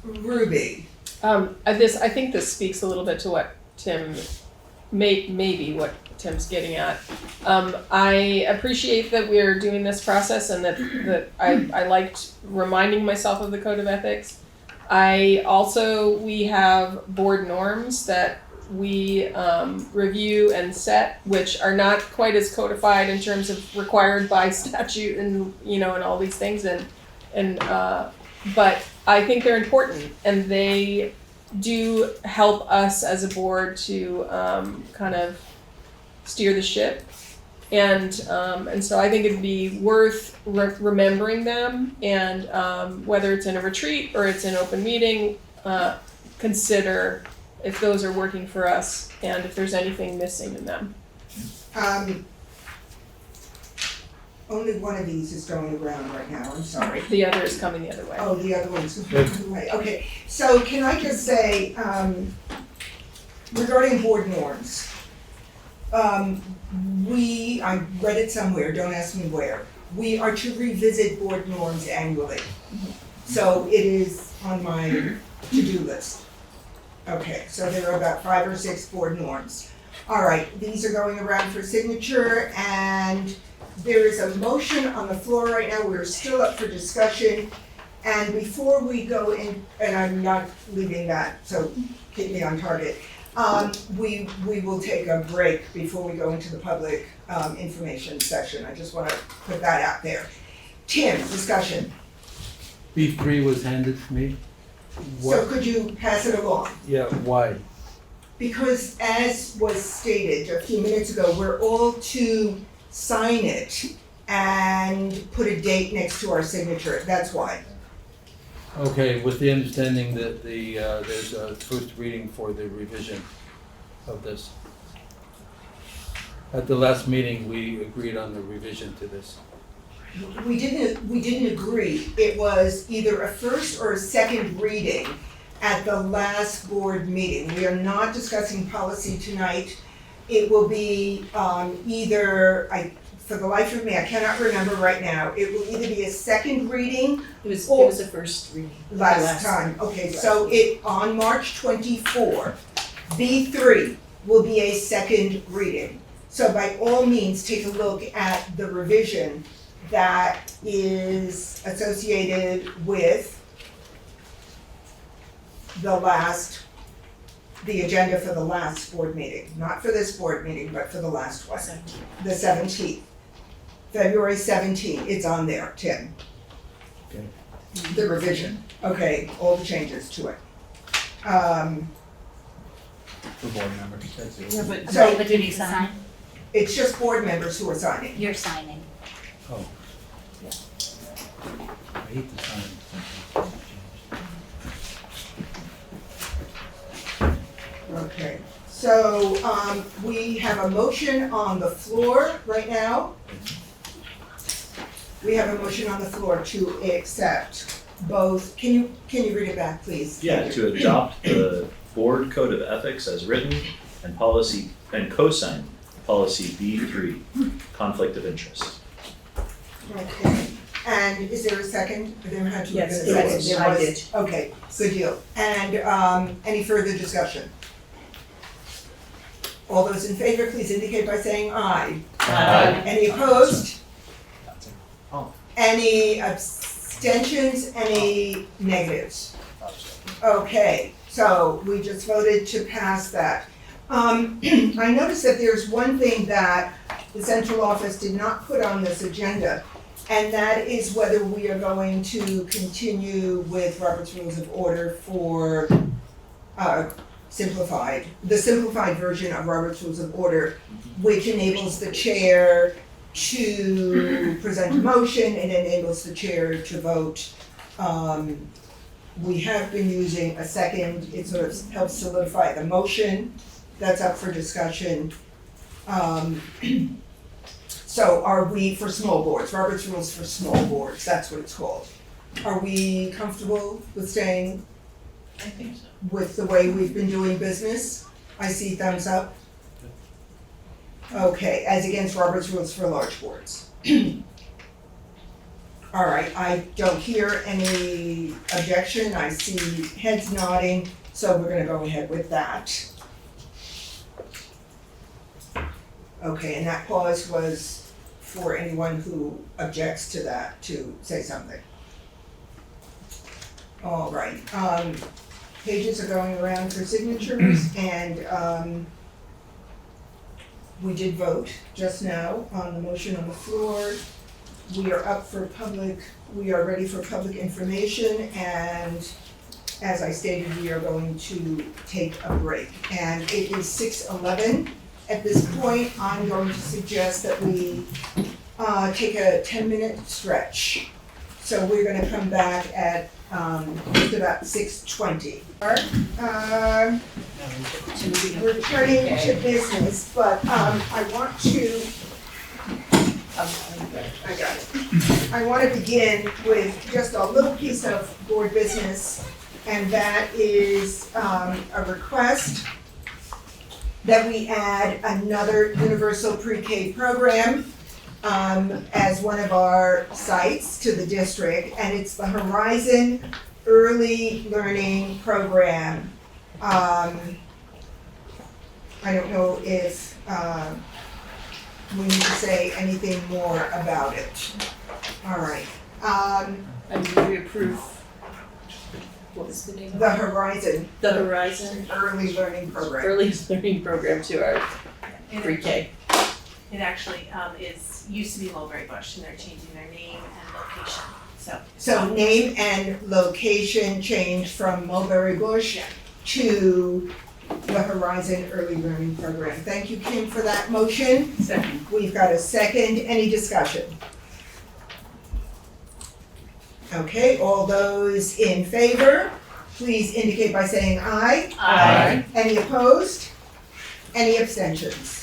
Ruby. I think this speaks a little bit to what Tim, maybe what Tim's getting at. I appreciate that we're doing this process and that I liked reminding myself of the Code of Ethics. We have board norms that we review and set, which are not quite as codified in terms of required by statute and and all these things but I think they're important, and they do help us as a board to kind of steer the ship, and so I think it'd be worth remembering them, and whether it's in a retreat or it's an open meeting, consider if those are working for us and if there's anything missing in them. Only one of these is going around right now, I'm sorry. The other is coming the other way. Oh, the other one's going the other way. Okay, so can I just say, regarding board norms, I read it somewhere, don't ask me where. We are to revisit board norms annually. So it is on my to-do list. Okay, so there are about 5 or 6 board norms. All right, these are going around for signature, and there is a motion on the floor right now. We're still up for discussion. And before we go in, and I'm not leaving that, so keep me on target. We will take a break before we go into the public information section. I just wanna put that out there. Tim, discussion. B3 was handed to me. So could you pass it along? Yeah, why? Because as was stated a few minutes ago, we're all to sign it and put a date next to our signature. That's why. Okay, with the understanding that there's a first reading for the revision of this. At the last meeting, we agreed on the revision to this. We didn't agree. It was either a first or a second reading at the last board meeting. We are not discussing policy tonight. It will be for the life of me, I cannot remember right now. It will either be a second reading It was a first reading. last time. Okay, so on March 24, B3 will be a second reading. So by all means, take a look at the revision that is associated with the agenda for the last board meeting. Not for this board meeting, but for the last one. The 17th. February 17th, it's on there, Tim. Okay. The revision, okay, all the changes to it. For board members, that's it. Yeah, but So- But you need to sign? It's just board members who are signing. You're signing. Oh. Yeah. I hate to sign. Okay, so, we have a motion on the floor right now. We have a motion on the floor to accept both, can you read it back, please? Yeah, to adopt the board code of ethics as written and policy, and co-sign policy B3, conflict of interest. Okay, and is there a second? There had to have Yes, been a there second. was. There I was. did. Okay, good deal. And, any further discussion? All those in favor, please indicate by saying aye. Aye. Any opposed? Oh. Any abstentions, any negatives? Okay, so we just voted to pass that. I noticed that there's one thing that the central office did not put on this agenda, and that is whether we are going to continue with Robert's Rules of Order for the simplified version of Robert's Rules of Order, which enables the chair to present a motion and enables the chair to vote. We have been using a second, it sort of helps solidify the motion that's up for discussion. So are we, for small boards, Robert's Rules for small boards, that's what it's called. Are we comfortable with staying I think so. with the way we've been doing business? I see thumbs up. Okay, as against Robert's Rules for large boards. All right, I don't hear any objection, I see heads nodding, so we're gonna go ahead with that. Okay, and that pause was for anyone who objects to that to say something. All right, pages are going around for signatures, and we did vote just now on the motion on the floor. We are up for we are ready for public information, and as I stated, we are going to take a break. And it is 6:11. At this point, I'm going to suggest that we take a 10-minute stretch. So we're gonna come back at just about 6:20. Returning to business, but I want to, I got it. I want to begin with just a little piece of board business, and that is a request that we add another universal pre-K program as one of our sites to the district, and it's the Horizon Early Learning Program. I don't know if we need to say anything more about it. All right. I move we approve what was the name of it? the Horizon The Horizon Early Learning Program. Early Learning Program to our And pre-K. it actually used to be Mulberry Bush, and they're changing their name and location, so. So name and location change from Mulberry Bush Yeah. to the Horizon Early Learning Program. Thank you, Kim, for that motion. Second. We've got a second. Any discussion? Okay, all those in favor, please indicate by saying aye. Aye. Any opposed? Any abstentions?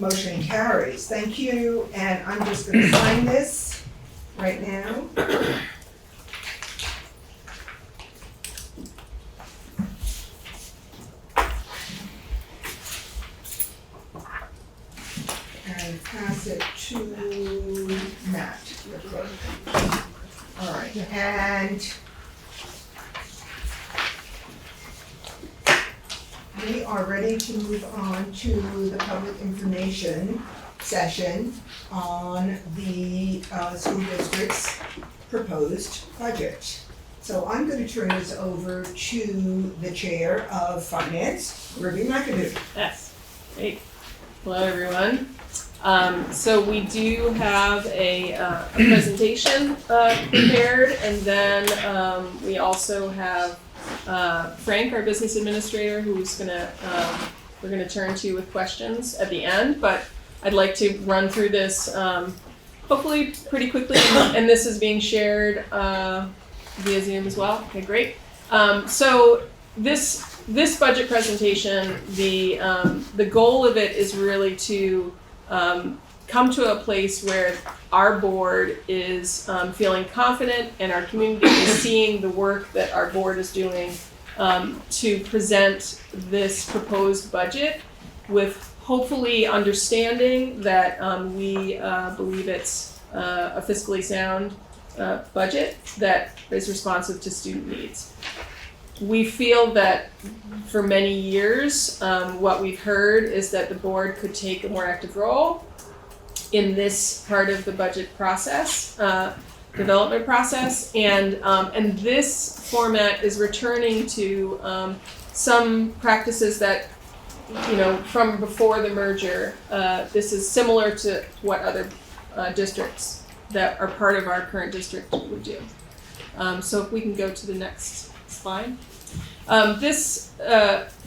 Motion carries. Thank you, and I'm just gonna sign this right now. And pass it to Matt, your clerk. All right, and we are ready to move on to the public information session on the school district's proposed budget. So I'm going to turn this over to the Chair of Finance, Ruby McAdoo. Yes, great. Hello, everyone. So we do have a presentation prepared, and then we also have Frank, our business administrator, who's we're gonna turn to with questions at the end, but I'd like to run through this hopefully pretty quickly, and this is being shared via Zoom as well. Okay, great. So this budget presentation, the goal of it is really to come to a place where our board is feeling confident and our community is seeing the work that our board is doing to present this proposed budget with hopefully understanding that we believe it's a fiscally sound budget that is responsive to student needs. We feel that for many years, what we've heard is that the board could take a more active role in this part of the budget process, development process, and this format is returning to some practices that, from before the merger. This is similar to what other districts that are part of our current district would do. So if we can go to the next slide. This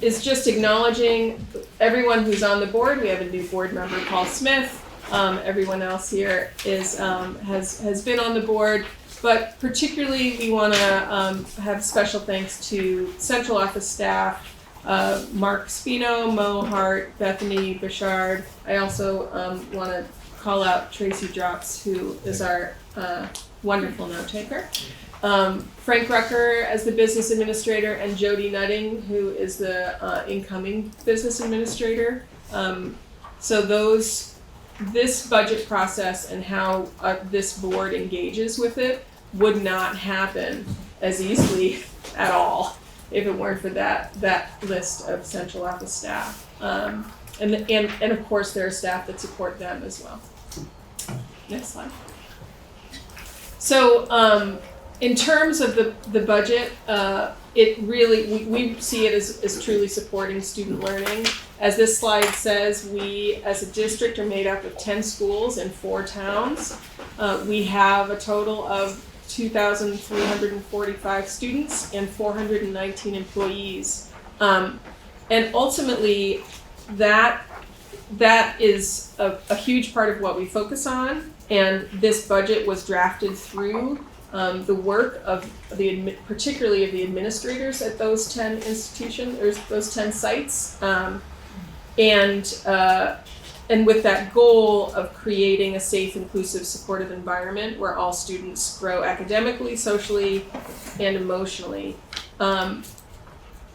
is just acknowledging everyone who's on the board. We have a new board member, Paul Smith. Everyone else here is has been on the board, but particularly we want to have special thanks to central office staff, Mark Spino, Mo Hart, Bethany Bouchard. I also want to call out Tracy Drops, who is our wonderful note taker. Frank Rucker as the business administrator, and Jody Nutting, who is the incoming business administrator. So this budget process and how this board engages with it would not happen as easily at all if it weren't for that list of central office staff. And of course there are staff that support them as well. Next slide. So in terms of the budget, it really, we see it as truly supporting student learning. As this slide says, we as a district are made up of 10 schools and 4 towns. We have a total of 2,345 students and 419 employees. And ultimately, that is a huge part of what we focus on. And this budget was drafted through the work of particularly of the administrators at those 10 institutions, or those 10 sites, and with that goal of creating a safe, inclusive, supportive environment where all students grow academically, socially, and emotionally.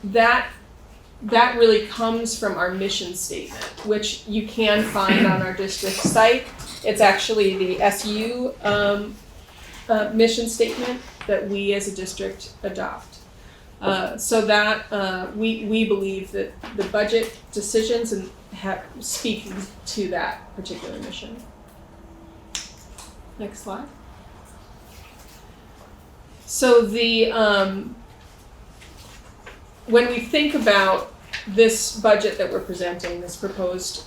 That really comes from our mission statement, which you can find on our district site. It's actually the SU mission statement that we as a district adopt. So that we believe that the budget decisions speak to that particular mission. Next slide. So when we think about this budget that we're presenting, this proposed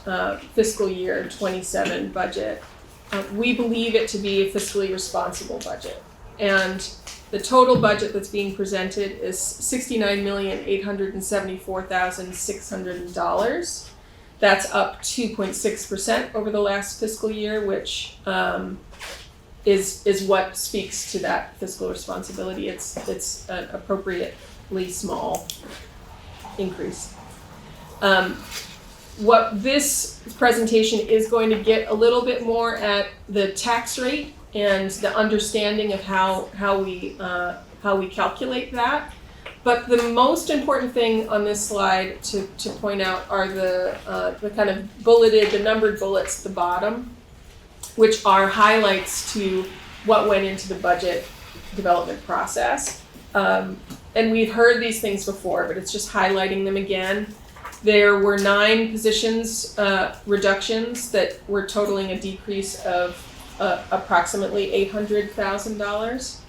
fiscal year 27 budget, we believe it to be a fiscally responsible budget. And the total budget that's being presented is $69,874,600. That's up 2.6% over the last fiscal year, which is what speaks to that fiscal responsibility. It's an appropriately small increase. What this presentation is going to get a little bit more at the tax rate and the understanding of how we calculate that. But the most important thing on this slide to point out are the kind of bulleted, the numbered bullets at the bottom, which are highlights to what went into the budget development process. And we've heard these things before, but it's just highlighting them again. There were 9 positions reductions that were totaling a decrease of approximately $800,000.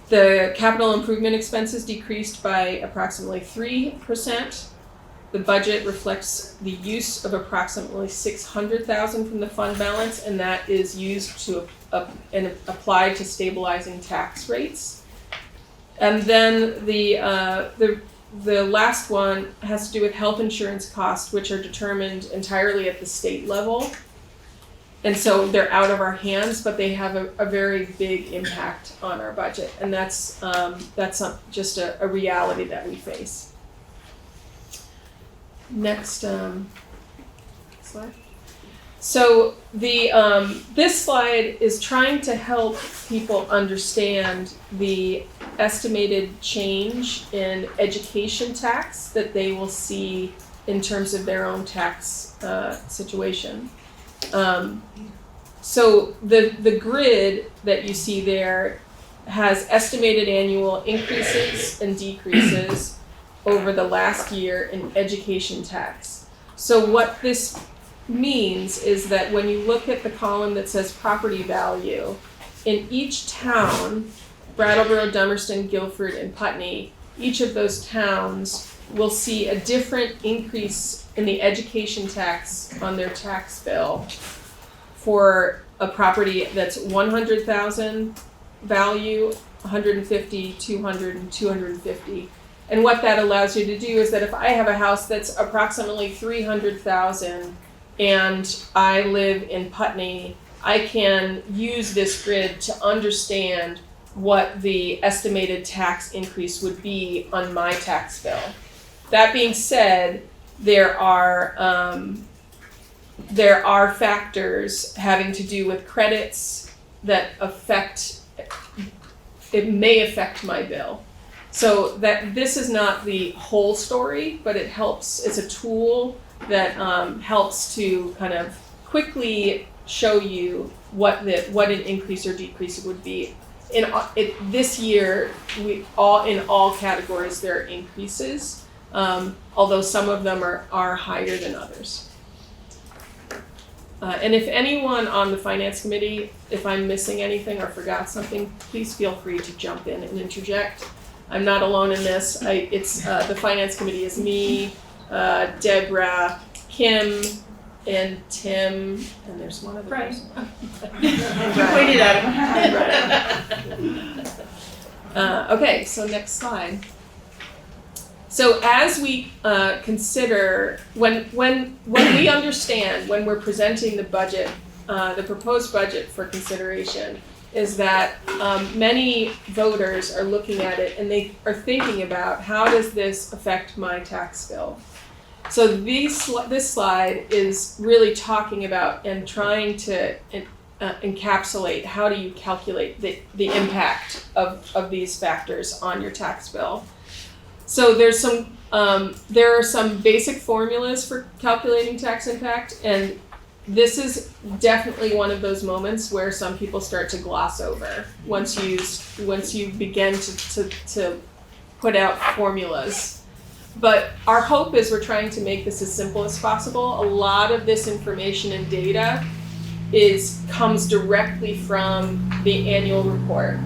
The capital improvement expenses decreased by approximately 3%. The budget reflects the use of approximately $600,000 from the fund balance, and that is used to and applied to stabilizing tax rates. And then the last one has to do with health insurance costs, which are determined entirely at the state level. And so they're out of our hands, but they have a very big impact on our budget. And that's just a reality that we face. Next slide. So this slide is trying to help people understand the estimated change in education tax that they will see in terms of their own tax situation. So the grid that you see there has estimated annual increases and decreases over the last year in education tax. So what this means is that when you look at the column that says property value, in each town, Brattleboro, Dummerston, Guilford, and Putney, each of those towns will see a different increase in the education tax on their tax bill for a property that's 100,000 value, 150, 200, and 250. And what that allows you to do is that if I have a house that's approximately 300,000 and I live in Putney, I can use this grid to understand what the estimated tax increase would be on my tax bill. That being said, there are factors having to do with credits that may affect my bill. So that this is not the whole story, but it's a tool that helps to kind of quickly show you what an increase or decrease would be. This year, in all categories there are increases, although some of them are higher than others. And if anyone on the finance committee, if I'm missing anything or forgot something, please feel free to jump in and interject. I'm not alone in this. The finance committee is me, Deborah, Kim, and Tim, and there's one other person. You pointed at him. Okay, so next slide. So as we consider, when we understand, when we're presenting the budget, the proposed budget for consideration, is that many voters are looking at it and they are thinking about, how does this affect my tax bill? So this slide is really talking about and trying to encapsulate, how do you calculate the impact of these factors on your tax bill. So there are some basic formulas for calculating tax impact, and this is definitely one of those moments where some people start to gloss over once you begin to put out formulas. But our hope is we're trying to make this as simple as possible. A lot of this information and data comes directly from the annual report.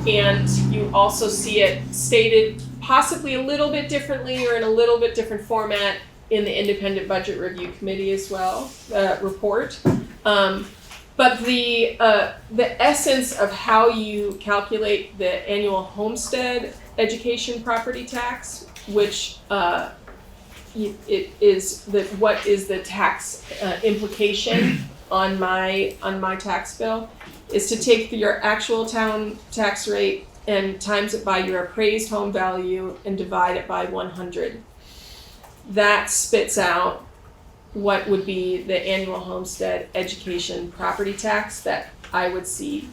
and you also see it stated possibly a little bit differently or in a little bit different format in the Independent Budget Review Committee as well, report. But the essence of how you calculate the annual homestead education property tax, which it is what is the tax implication on my tax bill, is to take your actual town tax rate and times it by your appraised home value and divide it by 100. That spits out what would be the annual homestead education property tax that I would see.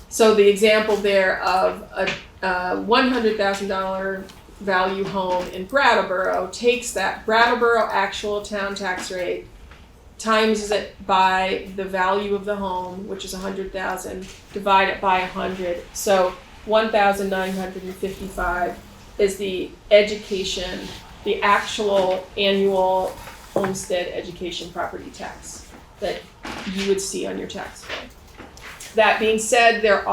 So the example there of a $100,000 value home in Brattleboro takes that Brattleboro actual town tax rate, times it by the value of the home, which is 100,000, divide it by 100. So 1,955 is the education, the actual annual homestead education property tax that you would see on your tax bill. That being said, there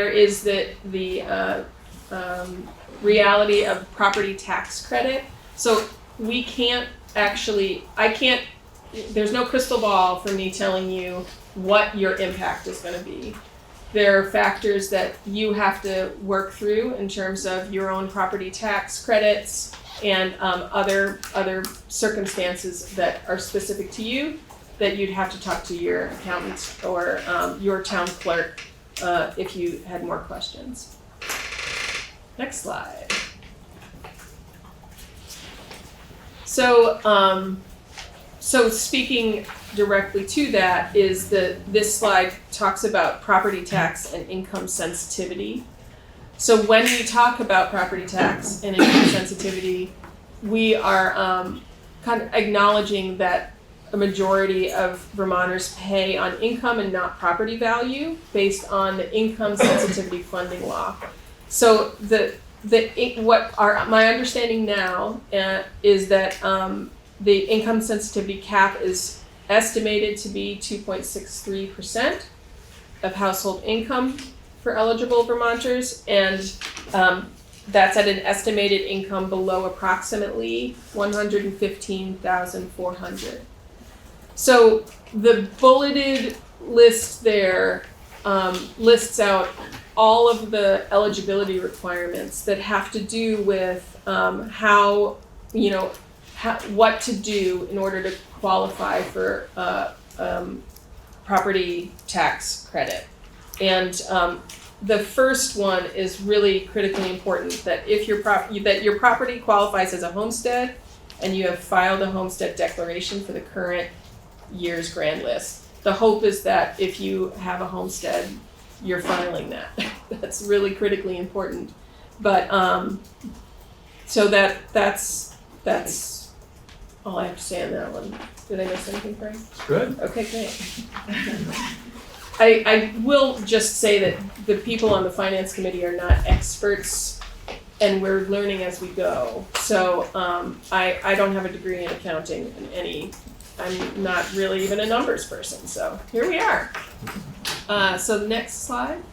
is the reality of property tax credit. So we can't there's no crystal ball for me telling you what your impact is going to be. There are factors that you have to work through in terms of your own property tax credits and other circumstances that are specific to you that you'd have to talk to your accountant or your town clerk if you had more questions. Next slide. So speaking directly to that is this slide talks about property tax and income sensitivity. So when we talk about property tax and income sensitivity, we are kind of acknowledging that a majority of Vermonters pay on income and not property value based on the income sensitivity funding law. So my understanding now is that the income sensitivity cap is estimated to be 2.63% of household income for eligible Vermonters, and that's at an estimated income below approximately $115,400. So the bulleted list there lists out all of the eligibility requirements that have to do with what to do in order to qualify for property tax credit. And the first one is really critically important, that if your property qualifies as a homestead and you have filed a homestead declaration for the current year's grand list. The hope is that if you have a homestead, you're filing that. That's really critically important. But so that's all I have to say on that one. Did I miss anything, Frank? Good. Okay, great. I will just say that the people on the finance committee are not experts, and we're learning as we go. So I don't have a degree in accounting I'm not really even a numbers person. So here we are. So the next slide.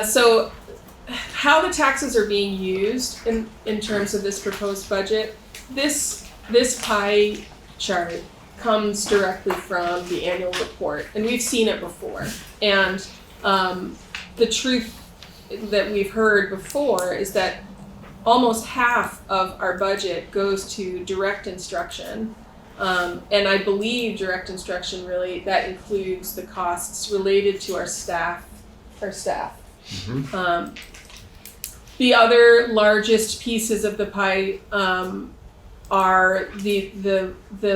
So how the taxes are being used in terms of this proposed budget. This pie chart comes directly from the annual report, and we've seen it before. And the truth that we've heard before is that almost half of our budget goes to direct instruction. And I believe direct instruction really, that includes the costs related to our staff. Mm-hmm. The other largest pieces of the pie are the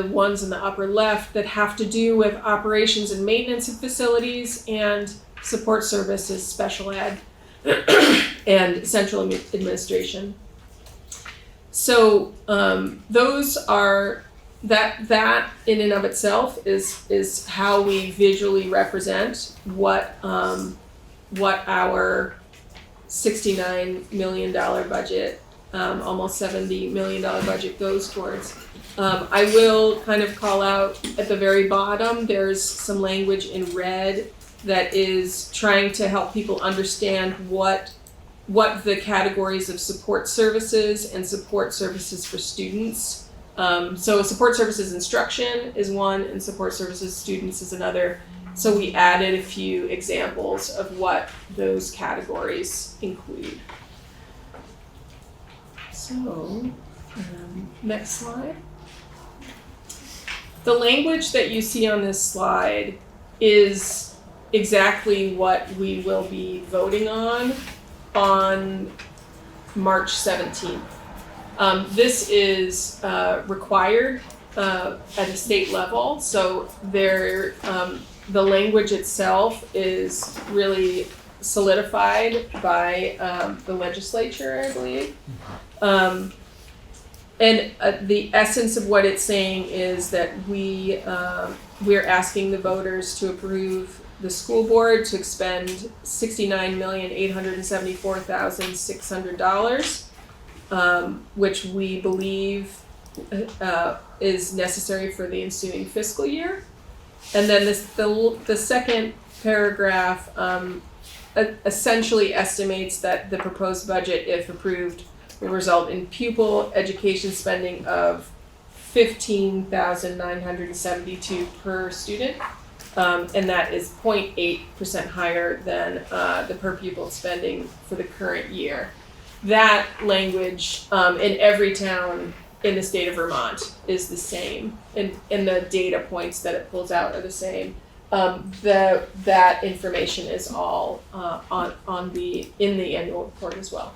ones in the upper left that have to do with operations and maintenance of facilities and support services, special ed, and central administration. So those are that in and of itself is how we visually represent what our $69 million budget, almost $70 million budget goes towards. I will kind of call out at the very bottom, there's some language in red that is trying to help people understand what the categories of support services and support services for students. So support services instruction is one and support services students is another. So we added a few examples of what those categories include. So, next slide. The language that you see on this slide is exactly what we will be voting on March 17th. This is required at a state level, so the language itself is really solidified by the legislature, I believe. And the essence of what it's saying is that we're asking the voters to approve the school board to expend $69,874,600, which we believe is necessary for the ensuing fiscal year. And then the second paragraph essentially estimates that the proposed budget, if approved, will result in pupil education spending of $15,972 per student, and that is 0.8% higher than the per pupil spending for the current year. That language in every town in the state of Vermont is the same, and the data points that it pulls out are the same. That information is all in the annual report as well.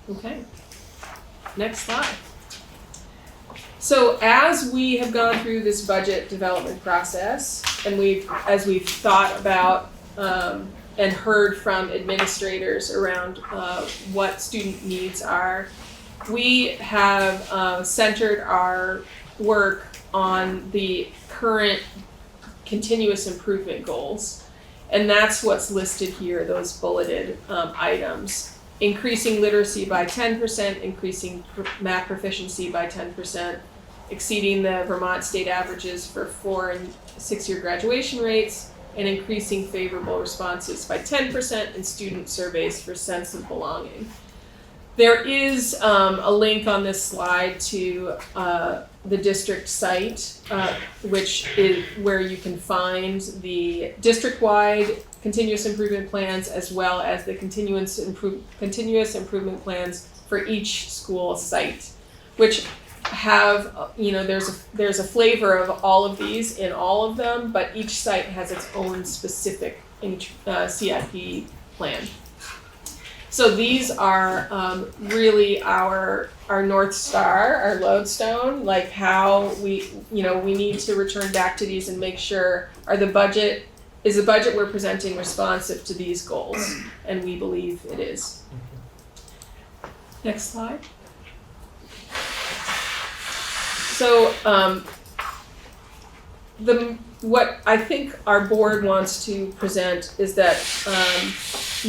Okay, next slide. So as we have gone through this budget development process, and as we've thought about and heard from administrators around what student needs are, we have centered our work on the current continuous improvement goals. And that's what's listed here, those bulleted items. Increasing literacy by 10%, increasing math proficiency by 10%, exceeding the Vermont state averages for 4- and 6-year graduation rates, and increasing favorable responses by 10% in student surveys for sense of belonging. There is a link on this slide to the district site, which is where you can find the district-wide continuous improvement plans as well as the continuous improvement plans for each school site, which have, there's a flavor of all of these in all of them, but each site has its own specific CIP plan. So these are really our North Star, our lodestone, like how we need to return back to these and make sure is the budget we're presenting responsive to these goals, and we believe it is. Next slide. So what I think our board wants to present is that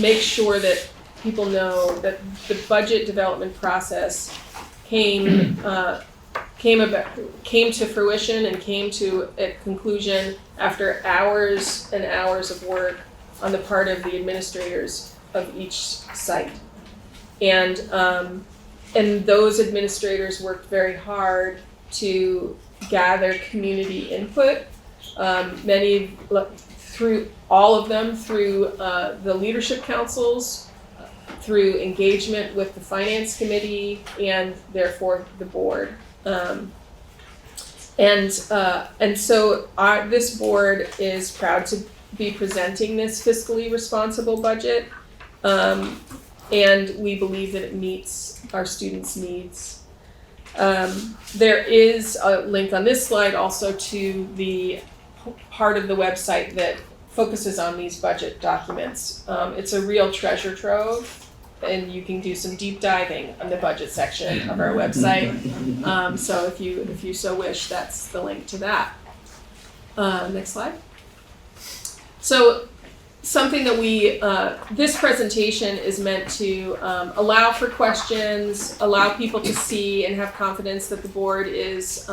make sure that people know that the budget development process came to fruition and came to a conclusion after hours and hours of work on the part of the administrators of each site. And those administrators worked very hard to gather community input, through all of them, through the leadership councils, through engagement with the finance committee, and therefore the board. So this board is proud to be presenting this fiscally responsible budget, and we believe that it meets our students' needs. There is a link on this slide also to the part of the website that focuses on these budget documents. It's a real treasure trove, and you can do some deep diving on the budget section of our website. So if you so wish, that's the link to that. Next slide. So something that this presentation is meant to allow for questions, allow people to see and have confidence that the board is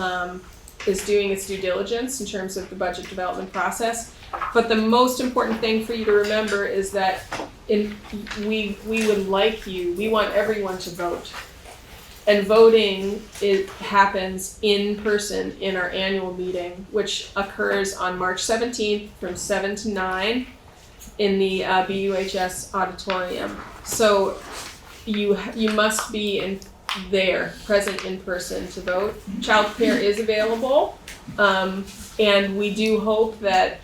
is doing its due diligence in terms of the budget development process. But the most important thing for you to remember is that we would like we want everyone to vote. And voting happens in person in our annual meeting, which occurs on March 17th from 7 to 9 in the BUHS auditorium. So you must be present in person to vote. Childcare is available, and we do hope that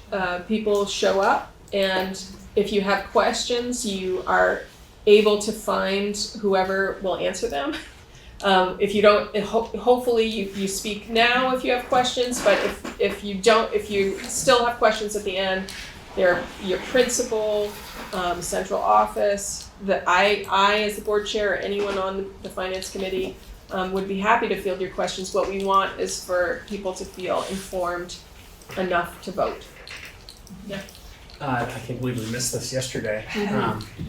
people show up. And if you have questions, you are able to find whoever will answer them. If you don't, hopefully you speak now if you have questions, but if you don't, if you still have questions at the end, your principal, central office, I as the board chair, or anyone on the finance committee would be happy to field your questions. What we want is for people to feel informed enough to vote. Yeah. I can't believe we missed this yesterday,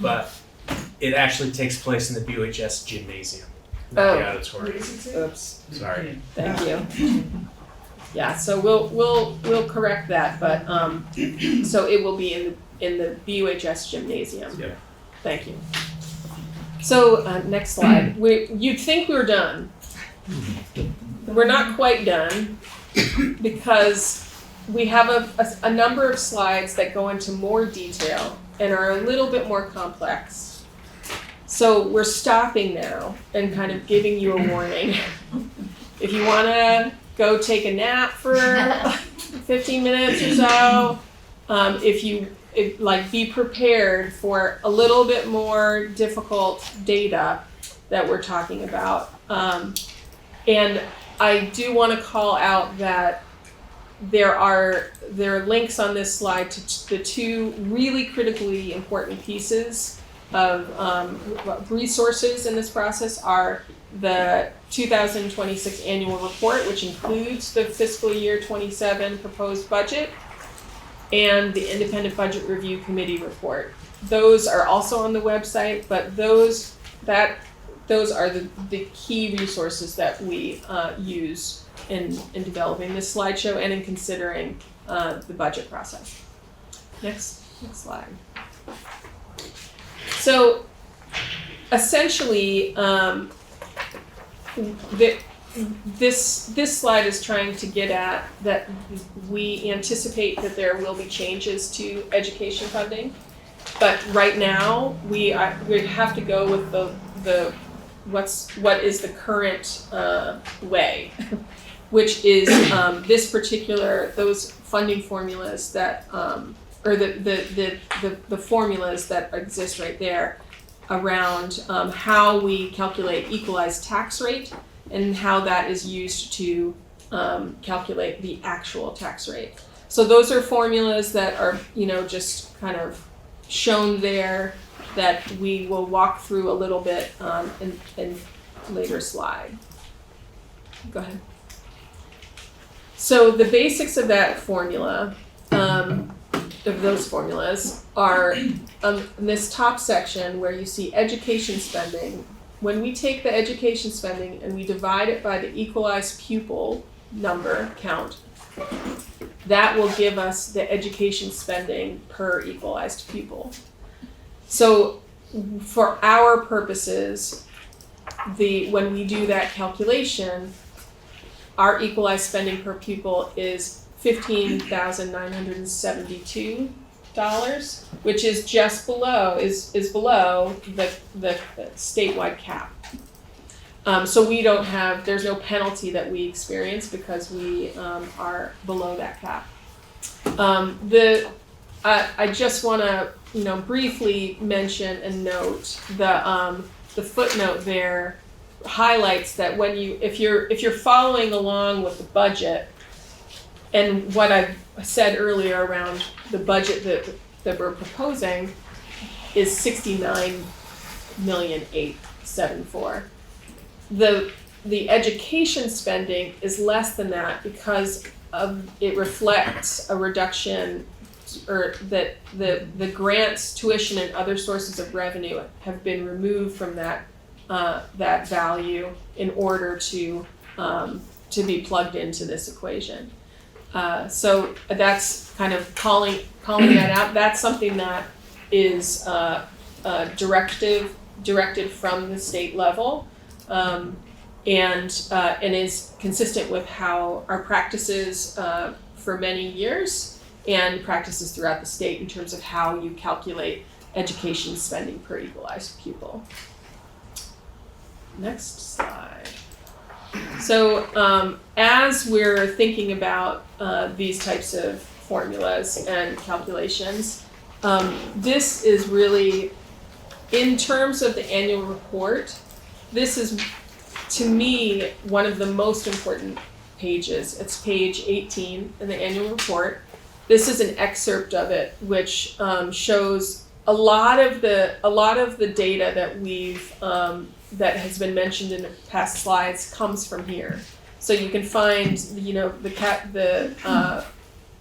but it actually takes place in the BUHS gymnasium. Not the auditorium. Oops. Sorry. Thank you. Yeah, so we'll correct that, but so it will be in the BUHS gymnasium. Yep. Thank you. So next slide. You'd think we were done. We're not quite done because we have a number of slides that go into more detail and are a little bit more complex. So we're stopping now and kind of giving you a warning. If you want to go take a nap for 15 minutes or so, be prepared for a little bit more difficult data that we're talking about. And I do want to call out that there are links on this slide to the two really critically important pieces of resources in this process are the 2026 annual report, which includes the fiscal year 27 proposed budget, and the independent budget review committee report. Those are also on the website, but those are the key resources that we use in developing this slideshow and in considering the budget process. Next slide. So essentially, this slide is trying to get at that we anticipate that there will be changes to education funding, but right now we have to go with what is the current way, which is this particular those funding formulas that or the formulas that exist right there around how we calculate equalized tax rate and how that is used to calculate the actual tax rate. So those are formulas that are, just kind of shown there that we will walk through a little bit in later slide. Go ahead. So the basics of that formula, of those formulas, are in this top section where you see education spending. When we take the education spending and we divide it by the equalized pupil number count, that will give us the education spending per equalized pupil. So for our purposes, when we do that calculation, our equalized spending per pupil is $15,972, which is just below below the statewide cap. So there's no penalty that we experience because we are below that cap. I just want to briefly mention and note the footnote there highlights that if you're following along with the budget and what I've said earlier around the budget that we're proposing is $69,874,000. The education spending is less than that because it reflects a reduction, or that the grants, tuition, and other sources of revenue have been removed from that value in order to to be plugged into this equation. So that's kind of calling that out. That's something that is directed from the state level, and is consistent with how our practices for many years and practices throughout the state in terms of how you calculate education spending per equalized pupil. Next slide. So as we're thinking about these types of formulas and calculations, this is really, in terms of the annual report, this is, to me, one of the most important pages. It's page 18 in the annual report. This is an excerpt of it, which shows a lot of the data that we've that has been mentioned in past slides comes from here. So you can find,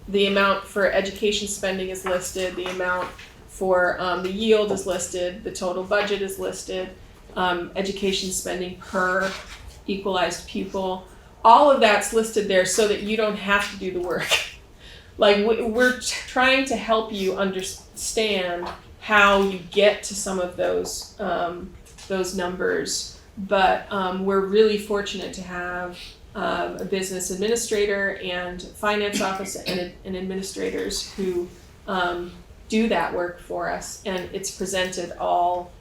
the amount for education spending is listed, the amount for the yield is listed, the total budget is listed, education spending per equalized pupil. All of that's listed there so that you don't have to do the work. Like we're trying to help you understand how you get to some of those numbers, but we're really fortunate to have a business administrator and finance office and administrators who do that work for us, and it's presented all.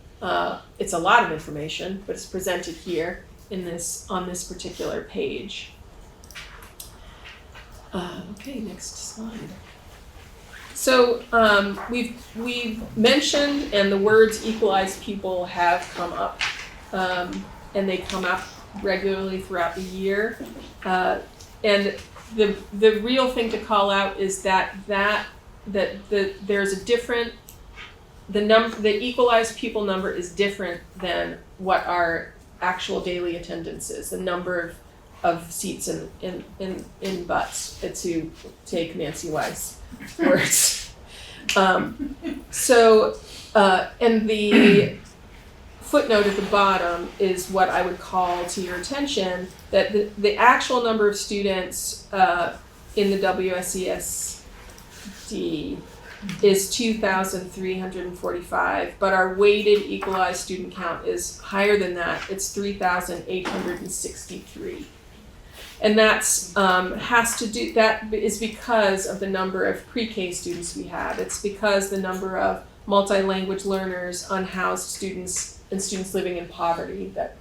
It's a lot of information, but it's presented here on this particular page. Okay, next slide. So we've mentioned, and the words equalized pupil have come up, and they come up regularly throughout the year. And the real thing to call out is that there's a different, the equalized pupil number is different than what our actual daily attendance is, the number of seats in butts, to take Nancy Weiss words. And the footnote at the bottom is what I would call to your attention, that the actual number of students in the WSESU is 2,345, but our weighted equalized student count is higher than that. It's 3,863. And that's that is because of the number of pre-K students we have. It's because the number of multi-language learners, unhoused students, and students living in poverty that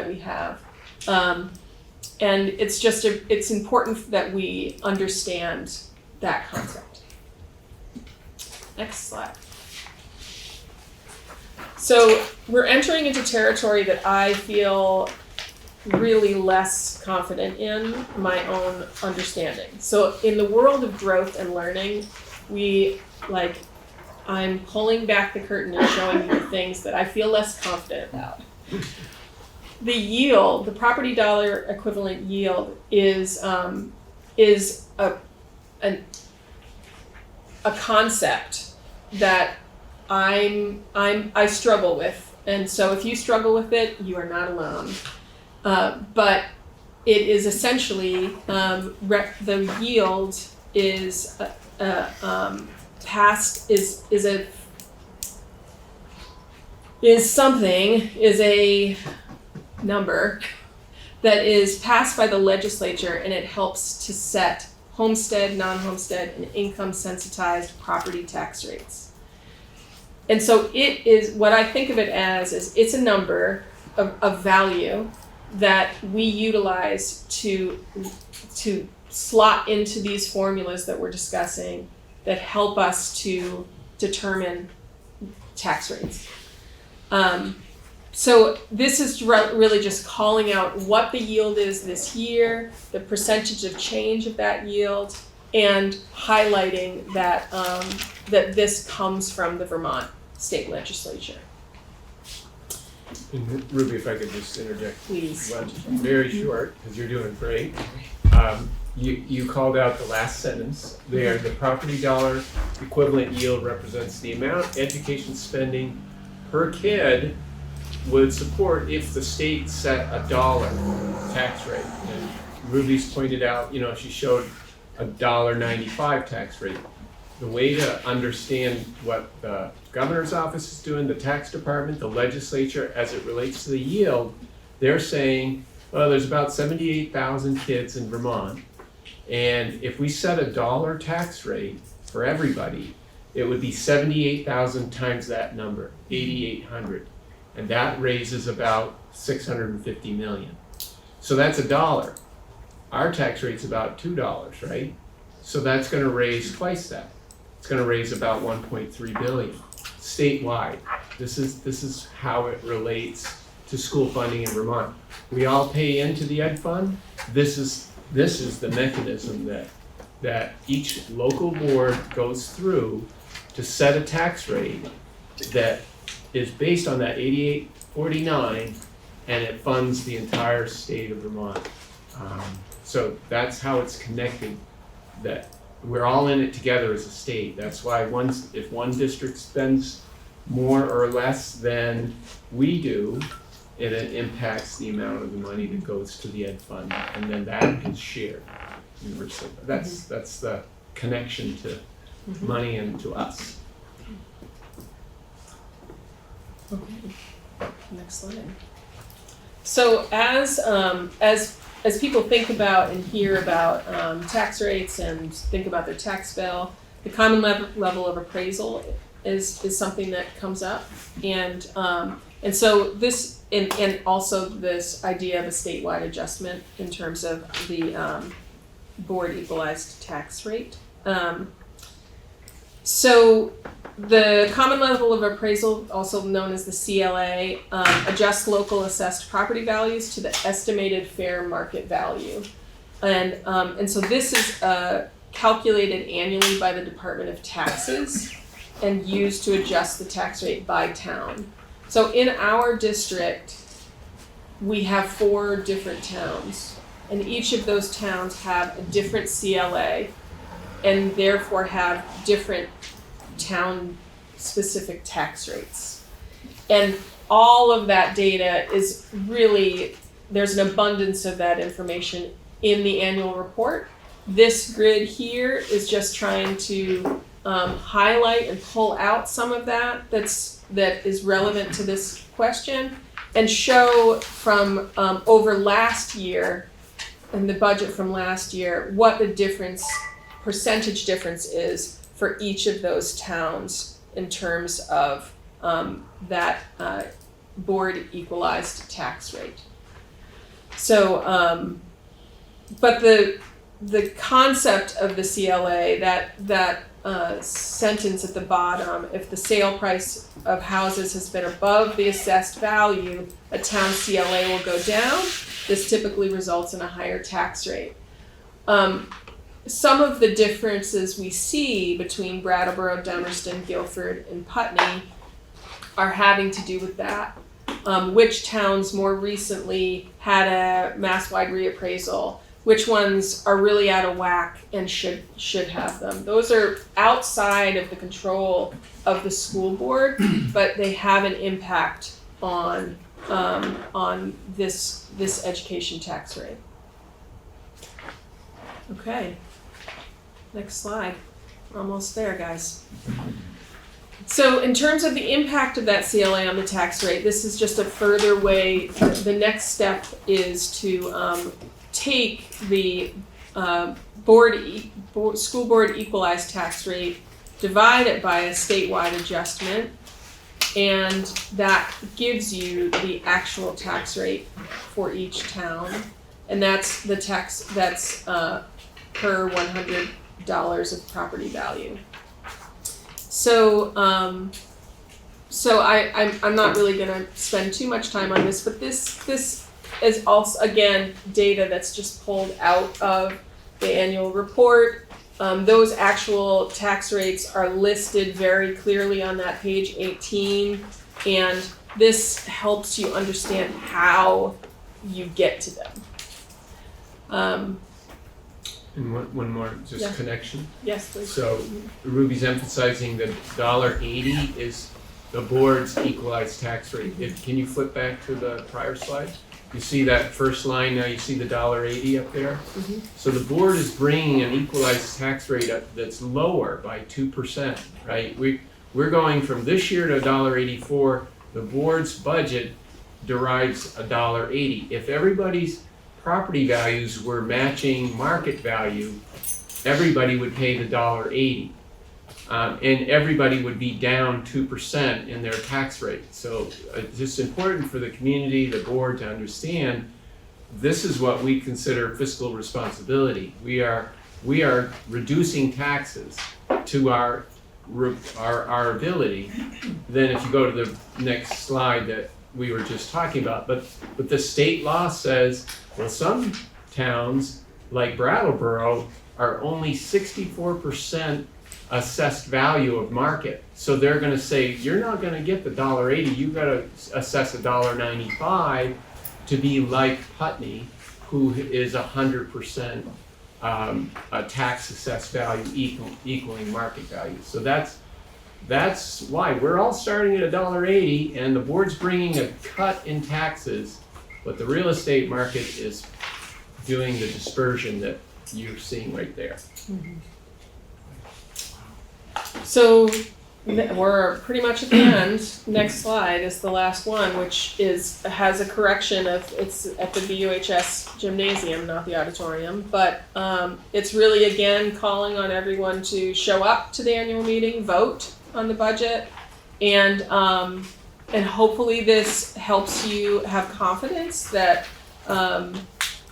we have. And it's important that we understand that concept. Next slide. So we're entering into territory that I feel really less confident in my own understanding. So in the world of growth and learning, I'm pulling back the curtain and showing you things that I feel less confident about. The yield, the property dollar equivalent yield, is a concept that I struggle with, and so if you struggle with it, you are not alone. But it is essentially the yield is a number that is passed by the legislature, and it helps to set homestead, non-homestead, and income sensitized property tax rates. And so it is, what I think of it as is it's a number of value that we utilize to slot into these formulas that we're discussing that help us to determine tax rates. So this is really just calling out what the yield is this year, the percentage of change of that yield, and highlighting that that this comes from the Vermont state legislature. And Ruby, if I could just interject. Please. One, very short, because you're doing great. You called out the last sentence there. The property dollar equivalent yield represents the amount education spending per kid would support if the state set $1 tax rate. And Ruby's pointed out, she showed a $1.95 tax rate. The way to understand what the governor's office is doing, the tax department, the legislature, as it relates to the yield, they're saying, well, there's about 78,000 kids in Vermont. And if we set a $1 tax rate for everybody, it would be 78,000 times that number, 8,800. And that raises about 650 million. So that's $1. Our tax rate's about $2, right? So that's gonna raise twice that. It's gonna raise about 1.3 billion statewide. This is how it relates to school funding in Vermont. We all pay into the ed fund. This is the mechanism that each local board goes through to set a tax rate that is based on that 8849, and it funds the entire state of Vermont. So that's how it's connected, that we're all in it together as a state. That's why if one district spends more or less than we do, it impacts the amount of the money that goes to the ed fund, and then that is shared universally. That's the connection to money and to us. Okay, next slide. So as people think about and hear about tax rates and think about their tax bill, the common level of appraisal is something that comes up, and so this and also this idea of a statewide adjustment in terms of the board equalized tax rate. So the common level of appraisal, also known as the CLA, adjusts local assessed property values to the estimated fair market value, and so this is calculated annually by the Department of Taxes and used to adjust the tax rate by town. So in our district, we have 4 different towns, and each of those towns have a different CLA and therefore have different town-specific tax rates. And all of that data is really, there's an abundance of that information in the annual report. This grid here is just trying to highlight and pull out some of that that is relevant to this question, and show from over last year and the budget from last year what the percentage difference is for each of those towns in terms of that board equalized tax rate. So, but the concept of the CLA, that sentence at the bottom, if the sale price of houses has been above the assessed value, a town CLA will go down. This typically results in a higher tax rate. Some of the differences we see between Brattleboro, Dummerston, Guilford, and Putney are having to do with that. Which towns more recently had a mass-wide reappraisal? Which ones are really out of whack and should have them? Those are outside of the control of the school board, but they have an impact on this education tax rate. Okay, next slide. Almost there, guys. So in terms of the impact of that CLA on the tax rate, this is just a further way. The next step is to take the school board equalized tax rate, divide it by a statewide adjustment, and that gives you the actual tax rate for each town, and that's the tax that's per $100 of property value. So I'm not really gonna spend too much time on this, but this is also, again, data that's just pulled out of the annual report. Those actual tax rates are listed very clearly on that page 18, and this helps you understand how you get to them. And one more, just Yeah. connection. Yes, please. So Ruby's emphasizing that $1.80 is the board's equalized tax rate. Can you flip back to the prior slide? You see that first line now, you see the $1.80 up there? Mhm. So the board is bringing an equalized tax rate up that's lower by 2%, right? We're going from this year to $1.84. The board's budget derives $1.80. If everybody's property values were matching market value, everybody would pay the $1.80. And everybody would be down 2% in their tax rate. So it's just important for the community, the board to understand, this is what we consider fiscal responsibility. We are reducing taxes to our ability. Then if you go to the next slide that we were just talking about, but the state law says, well, some towns like Brattleboro are only 64% assessed value of market. So they're gonna say, you're not gonna get the $1.80, you've gotta assess $1.95 to be like Putney, who is 100% a tax assessed value equaling market value. So that's why we're all starting at $1.80 and the board's bringing a cut in taxes, but the real estate market is doing the dispersion that you're seeing right there. So we're pretty much at the end. Next slide is the last one, which has a correction of, it's at the BUHS gymnasium, not the auditorium, but it's really again calling on everyone to show up to the annual meeting, vote on the budget, and hopefully this helps you have confidence that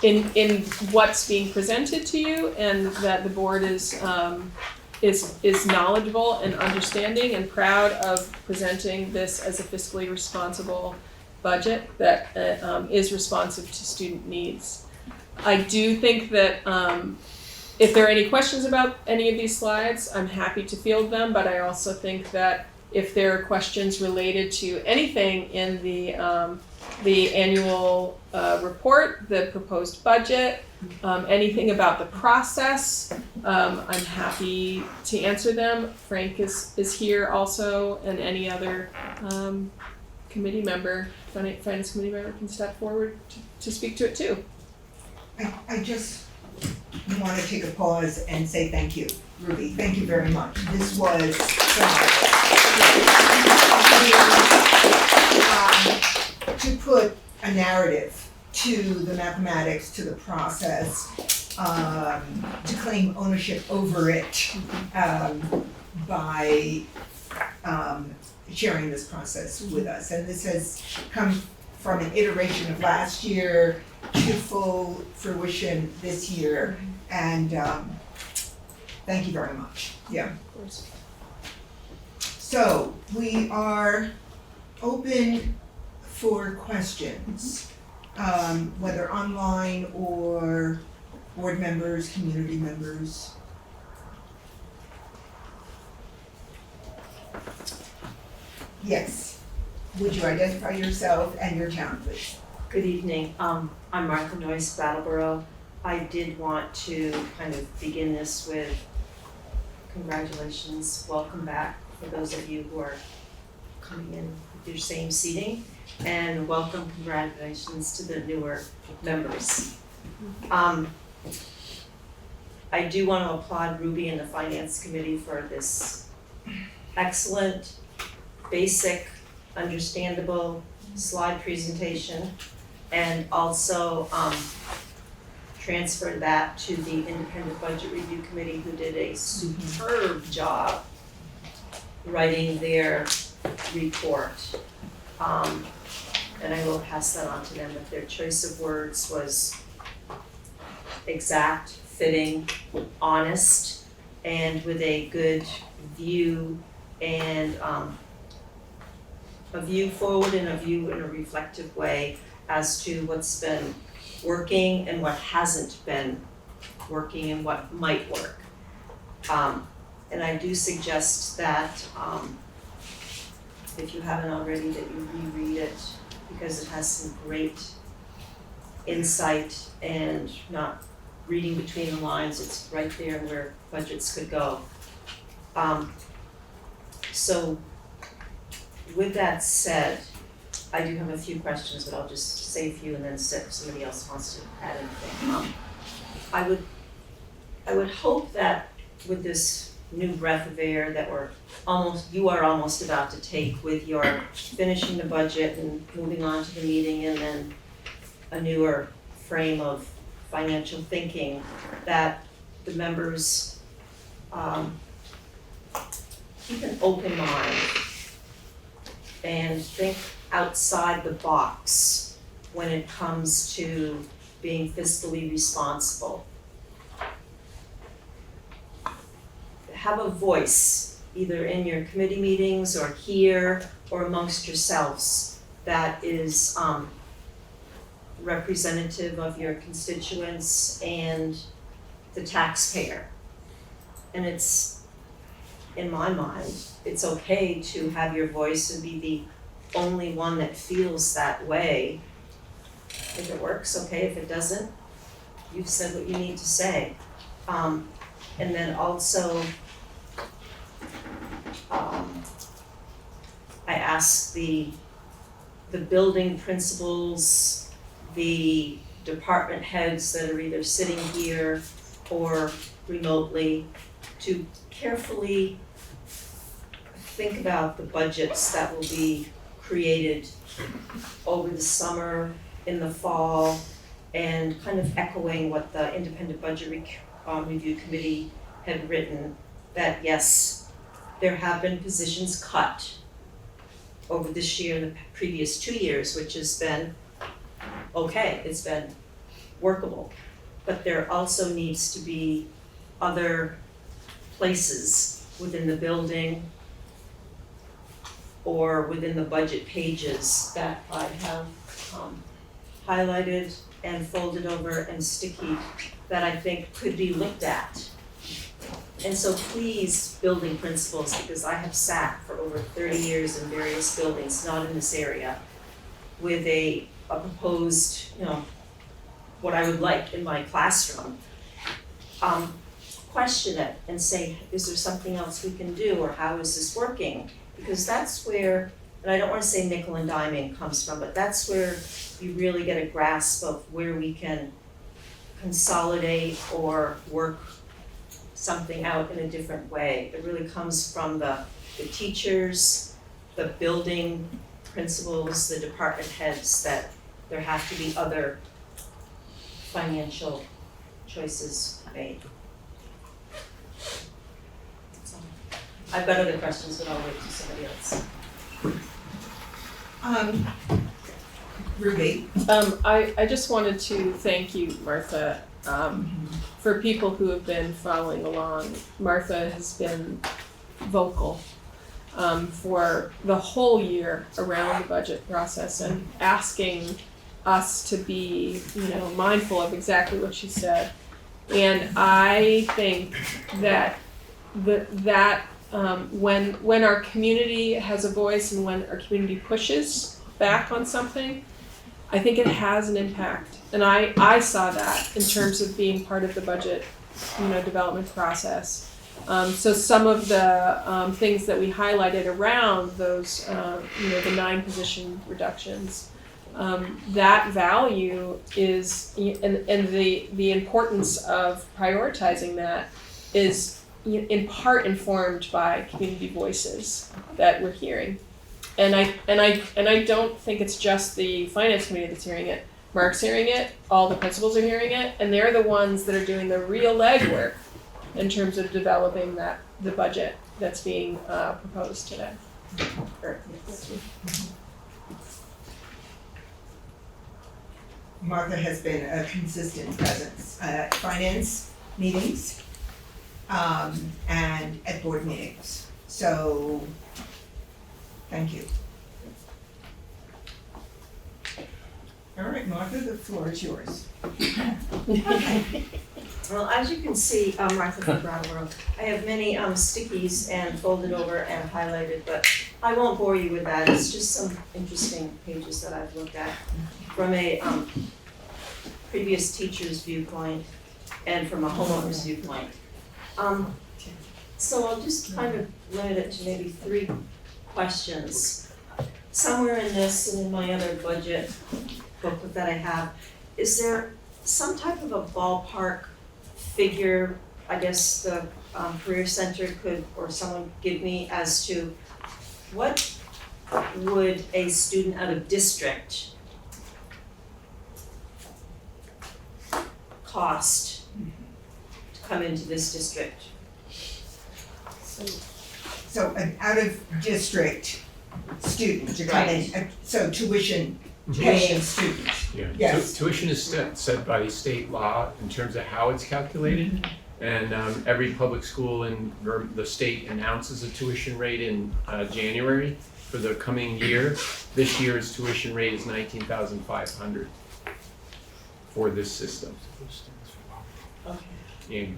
in what's being presented to you, and that the board is knowledgeable and understanding and proud of presenting this as a fiscally responsible budget that is responsive to student needs. I do think that if there are any questions about any of these slides, I'm happy to field them, but I also think that if there are questions related to anything in the annual report, the proposed budget, anything about the process, I'm happy to answer them. Frank is here also, and any other committee member, finance committee member can step forward to speak to it too. I just want to take a pause and say thank you, Ruby. Thank you very much. This was to put a narrative to the mathematics, to the process, to claim ownership over it by sharing this process with us. And this has come from an iteration of last year to full fruition this year. And thank you very much. Yeah. Of course. So we are open for questions, whether online or board members, community members. Yes. Would you identify yourself and your town, please? Good evening. I'm Martha Noyce, Brattleboro. I did want to kind of begin this with congratulations, welcome back for those of you who are coming in with your same seating, and welcome, congratulations to the newer members. I do want to applaud Ruby and the Finance Committee for this excellent, basic, understandable slide presentation, and also transfer that to the Independent Budget Review Committee, who did a superb job writing their report. And I will pass that on to them, but their choice of words was exact, fitting, honest, and with a good view and a view forward and a view in a reflective way as to what's been working and what hasn't been working and what might work. And I do suggest that if you haven't already, that you reread it, because it has some great insight, and not reading between the lines, it's right there where budgets could go. So with that said, I do have a few questions, but I'll just say a few and then sit if somebody else wants to add anything. I would hope that with this new breath of air that you are almost about to take with your finishing the budget and moving on to the meeting and then a newer frame of financial thinking, that the members keep an open mind and think outside the box when it comes to being fiscally responsible. Have a voice, either in your committee meetings or here or amongst yourselves, that is representative of your constituents and the taxpayer. And it's, in my mind, it's okay to have your voice and be the only one that feels that way. If it works, okay. If it doesn't, you've said what you need to say. And then also, I ask the building principals, the department heads that are either sitting here or remotely, to carefully think about the budgets that will be created over the summer, in the fall, and kind of echoing what the Independent Budget Review Committee had written, that yes, there have been positions cut over this year and the previous 2 years, which has been okay, it's been workable. But there also needs to be other places within the building or within the budget pages that I have highlighted and folded over and sticky that I think could be looked at. And so please, building principals, because I have sat for over 30 years in various buildings, not in this area, with a proposed, what I would like in my classroom, question it and say, is there something else we can do, or how is this working? Because that's where, and I don't want to say nickel and diming comes from, but that's where you really get a grasp of where we can consolidate or work something out in a different way. It really comes from the teachers, the building principals, the department heads, that there have to be other financial choices made. That's all. I've got other questions, but I'll wait for somebody else. Ruby? I just wanted to thank you, Martha. For people who have been following along, Martha has been vocal for the whole year around the budget process and asking us to be, mindful of exactly what she said. And I think that when our community has a voice and when our community pushes back on something, I think it has an impact. And I saw that in terms of being part of the budget, development process. So some of the things that we highlighted around those, the 9 position reductions, that value is, and the importance of prioritizing that is in part informed by community voices that we're hearing. And I don't think it's just the finance committee that's hearing it. Mark's hearing it, all the principals are hearing it, and they're the ones that are doing the real legwork in terms of developing the budget that's being proposed today. Martha has been a consistent presence at finance meetings and at board meetings. So, thank you. All right, Martha, the floor is yours. Well, as you can see, Martha from Brattleboro, I have many stickies and folded over and highlighted, but I won't bore you with that. It's just some interesting pages that I've looked at from a previous teacher's viewpoint and from a homeowner's viewpoint. So I'll just kind of limit it to maybe 3 questions. somewhere in this and in my other budget booklet that I have, is there some type of a ballpark figure, I guess the Career Center could, or someone give me, as to what would a student out of district cost to come into this district? So an out-of-district student to come in, so tuition paying student. Yeah, Yes. tuition is set by state law in terms of how it's calculated. And every public school in the state announces a tuition rate in January for the coming year. This year's tuition rate is $19,500 for this system annually.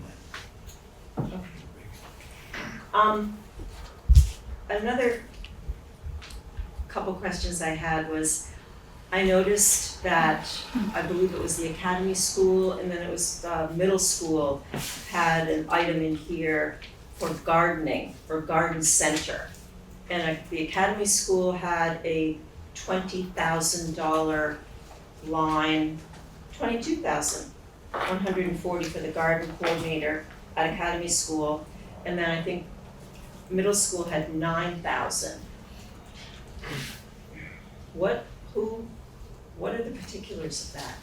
Another couple questions I had was, I noticed that, I believe it was the academy school and then it was middle school, had an item in here for gardening, for garden center. And the academy school had a $20,000 line, $22,140 for the garden coordinator at academy school. And then I think middle school had $9,000. What are the particulars of that?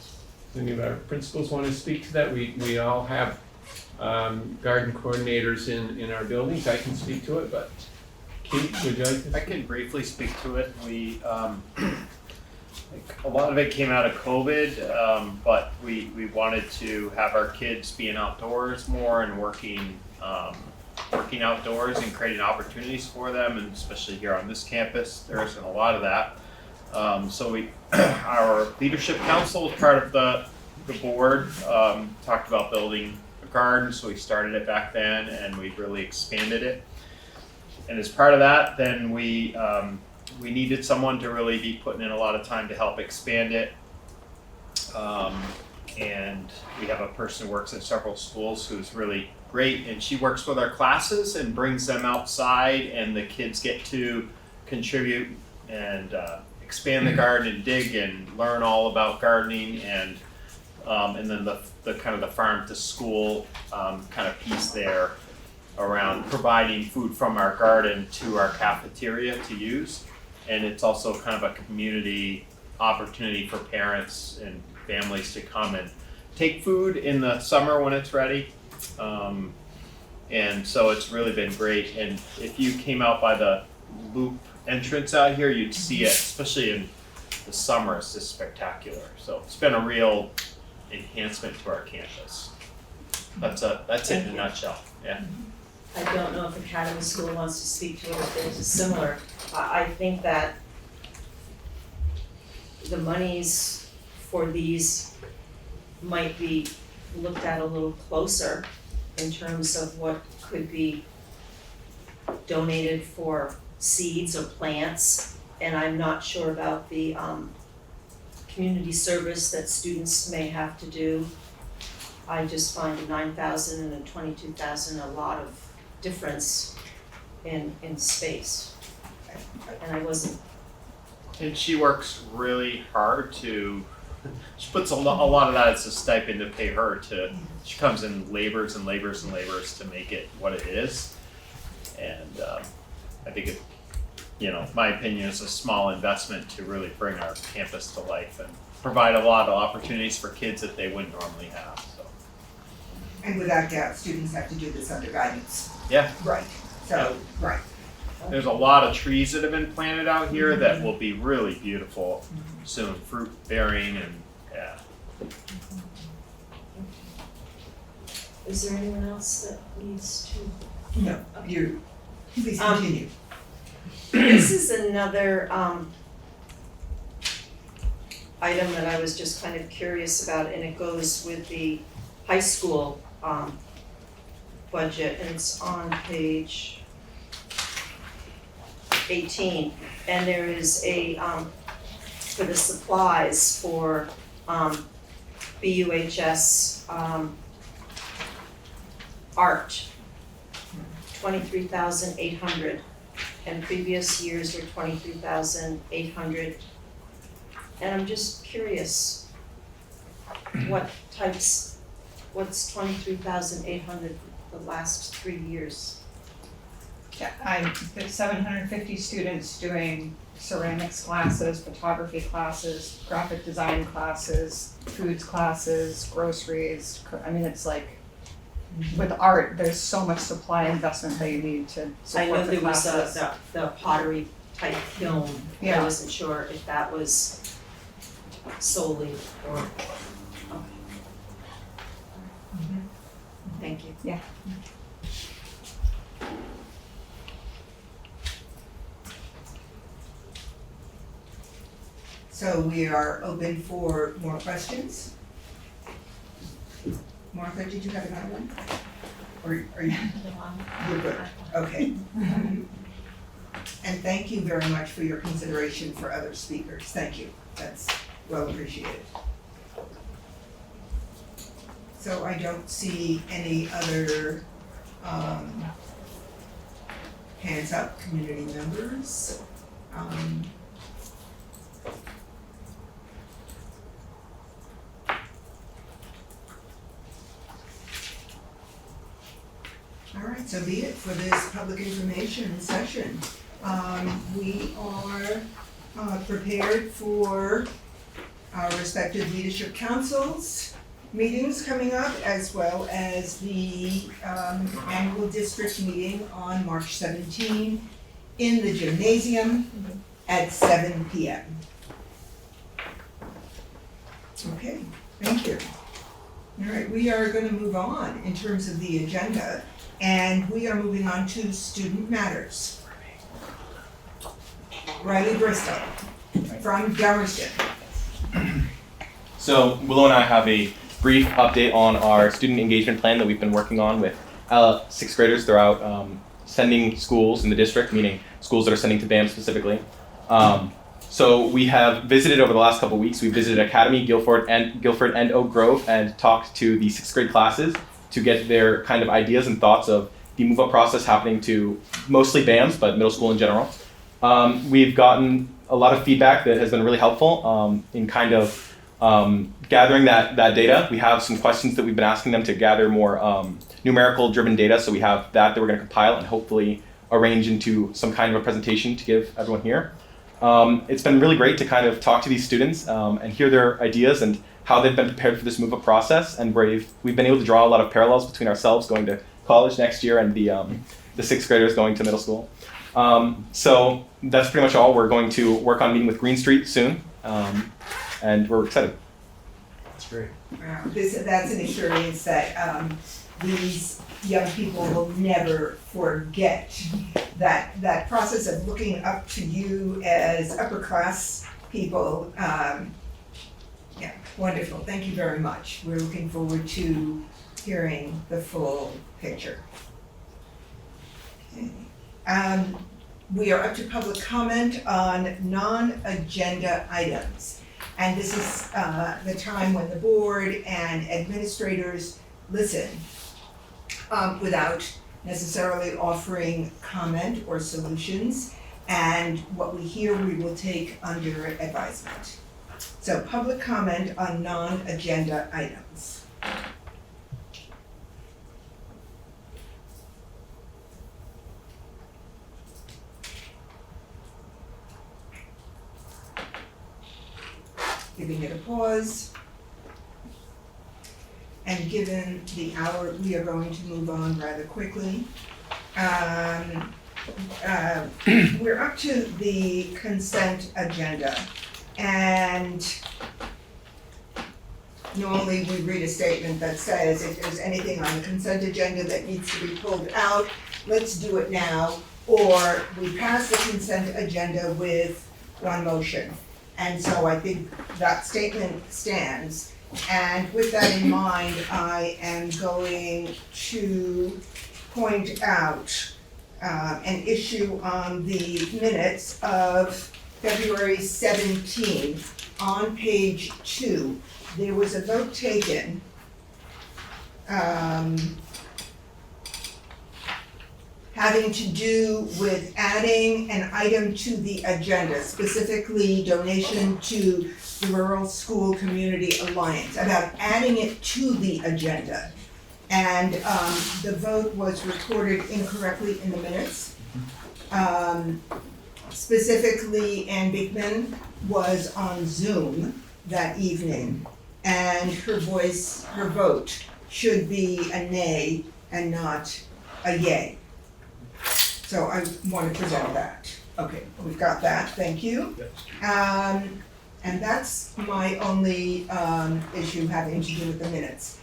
Any of our principals want to speak to that? We all have garden coordinators in our buildings. I can speak to it, but Keith, would you like to? I can briefly speak to it. We, a lot of it came out of COVID, but we wanted to have our kids being outdoors more and working outdoors and creating opportunities for them, and especially here on this campus, there isn't a lot of that. So our leadership council, as part of the board, talked about building a garden, so we started it back then and we've really expanded it. And as part of that, then we needed someone to really be putting in a lot of time to help expand it. And we have a person who works at several schools who's really great, and she works with our classes and brings them outside, and the kids get to contribute and expand the garden and dig and learn all about gardening, and then the kind of the farm to school kind of piece there around providing food from our garden to our cafeteria to use. And it's also kind of a community opportunity for parents and families to come and take food in the summer when it's ready. And so it's really been great. And if you came out by the loop entrance out here, you'd see it, especially in the summer, it's just spectacular. So it's been a real enhancement to our campus. That's it in a nutshell. Yeah. I don't know if Academy School wants to speak to it, if there's a similar. I think that the monies for these might be looked at a little closer in terms of what could be donated for seeds or plants. And I'm not sure about the community service that students may have to do. I just find a $9,000 and a $22,000 a lot of difference in space. And I wasn't. And she works really hard to, she puts a lot of that as a stipend to pay her to, she comes in labors and labors and labors to make it what it is. And I think it, my opinion, is a small investment to really bring our campus to life and provide a lot of opportunities for kids that they wouldn't normally have. So. And without doubt, students have to do this under guidance. Yeah. Right, so, right. There's a lot of trees that have been planted out here that will be really beautiful soon, fruit bearing, and yeah. Is there anyone else that needs to? No, you, please continue. This is another item that I was just kind of curious about, and it goes with the high school budget, and it's on page 18, and there is a for the supplies for BUHS art, $23,800. and previous years were 23,800. And I'm just curious, what's 23,800 the last 3 years? Yeah, there's 750 students doing ceramics classes, photography classes, graphic design classes, foods classes, groceries. I mean, it's like, with art, there's so much supply investment that you need to I support know the there was classes. the pottery type kiln. I Yeah. wasn't sure if that was solely or, okay. Thank you. Yeah. So we are open for more questions. Martha, did you have another one? Or are you, you're good, okay. And thank you very much for your consideration for other speakers, thank you, that's well appreciated. So I don't see any other, hands up, community members. All right, so be it for this public information session. We are prepared for our respective leadership councils meetings coming up, as well as the annual district meeting on March 17 in the gymnasium at 7 p.m. Okay, thank you. All right, we are going to move on in terms of the agenda. And we are moving on to student matters. Riley Bristol from Dummerston. So Willow and I have a brief update on our student engagement plan that we've been working on with sixth graders throughout sending schools in the district, meaning schools that are sending to BAM specifically. So we have visited over the last couple of weeks. We visited Academy, Guilford, and Oak Grove, and talked to the sixth grade classes to get their kind of ideas and thoughts of the move-up process happening to mostly BAMs, but middle school in general. We've gotten a lot of feedback that has been really helpful in kind of gathering that data. We have some questions that we've been asking them to gather more numerical-driven data, so we have that we're going to compile and hopefully arrange into some kind of a presentation to give everyone here. It's been really great to kind of talk to these students and hear their ideas and how they've been prepared for this move-up process, and we've been able to draw a lot of parallels between ourselves going to college next year and the sixth graders going to middle school. So that's pretty much all. We're going to work on meeting with Green Street soon, and we're excited. That's great. Wow, that's an experience that these young people will never forget. That process of looking up to you as upper class people. Yeah, wonderful. Thank you very much. We're looking forward to hearing the full picture. Okay. We are up to public comment on non-agenda items. And this is the time when the board and administrators listen without necessarily offering comment or solutions. And what we hear, we will take under advisement. So public comment on non-agenda items. Giving it a pause. And given the hour, we are going to move on rather quickly. We're up to the consent agenda. And normally we read a statement that says if there's anything on the consent agenda that needs to be pulled out, let's do it now. Or we pass the consent agenda with one motion. And so I think that statement stands. And with that in mind, I am going to point out an issue on the minutes of February 17, on page 2, there was a vote taken having to do with adding an item to the agenda, specifically donation to the Rural School Community Alliance, about adding it to the agenda. And the vote was recorded incorrectly in the minutes. Specifically, Ann Bickman was on Zoom that evening, and her vote should be a nay and not a yay. So I want to present that. Okay, we've got that, thank you. And that's my only issue having to do with the minutes.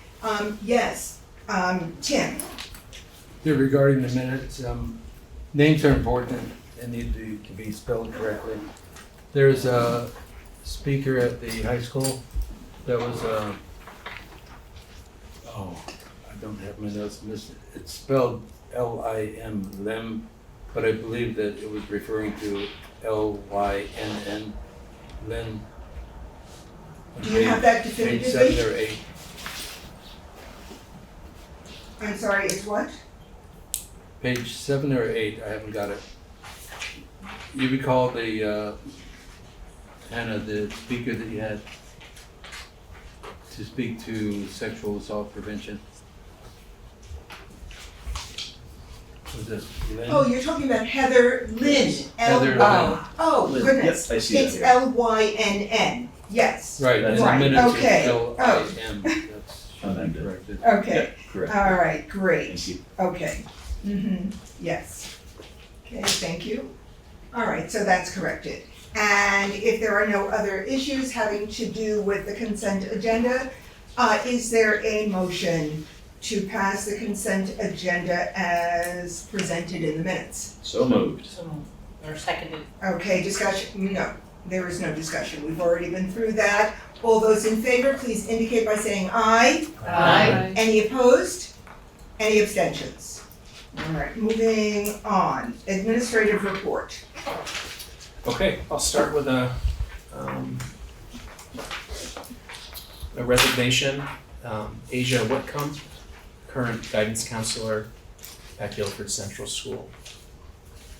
Yes, Tim. Yeah, regarding the minutes, names are important and need to be spelled correctly. There's a speaker at the high school that was, I don't have my notes, it's spelled L-I-M, Lem, but I believe that it was referring to L-Y-N-N, Len. Do you have that definitively? Page 7 or 8. I'm sorry, it's what? Page 7 or 8, I haven't got it. You recall the, Hannah, the speaker that you had to speak to sexual assault prevention? Was it Lynn? Oh, you're talking about Heather Lynn. Heather Lynn. Oh, Lynn. goodness. Yep, I see that It's here. L-Y-N-N, yes. Right, and the Right, minutes it's okay. L-I-M, that's should be Amended. corrected. Okay, Correct. all right, great. Thank you. Okay, yes. Okay, thank you. All right, so that's corrected. And if there are no other issues having to do with the consent agenda, is there a motion to pass the consent agenda as presented in the minutes? So moved. Or seconded. Okay, discussion, no, there is no discussion. We've already been through that. All those in favor, please indicate by saying aye. Aye. Any opposed? Any abstentions? All right, moving on. Administrative report. Okay, I'll start with a resignation. Asia Whitcomb, current guidance counselor at Guilford Central School,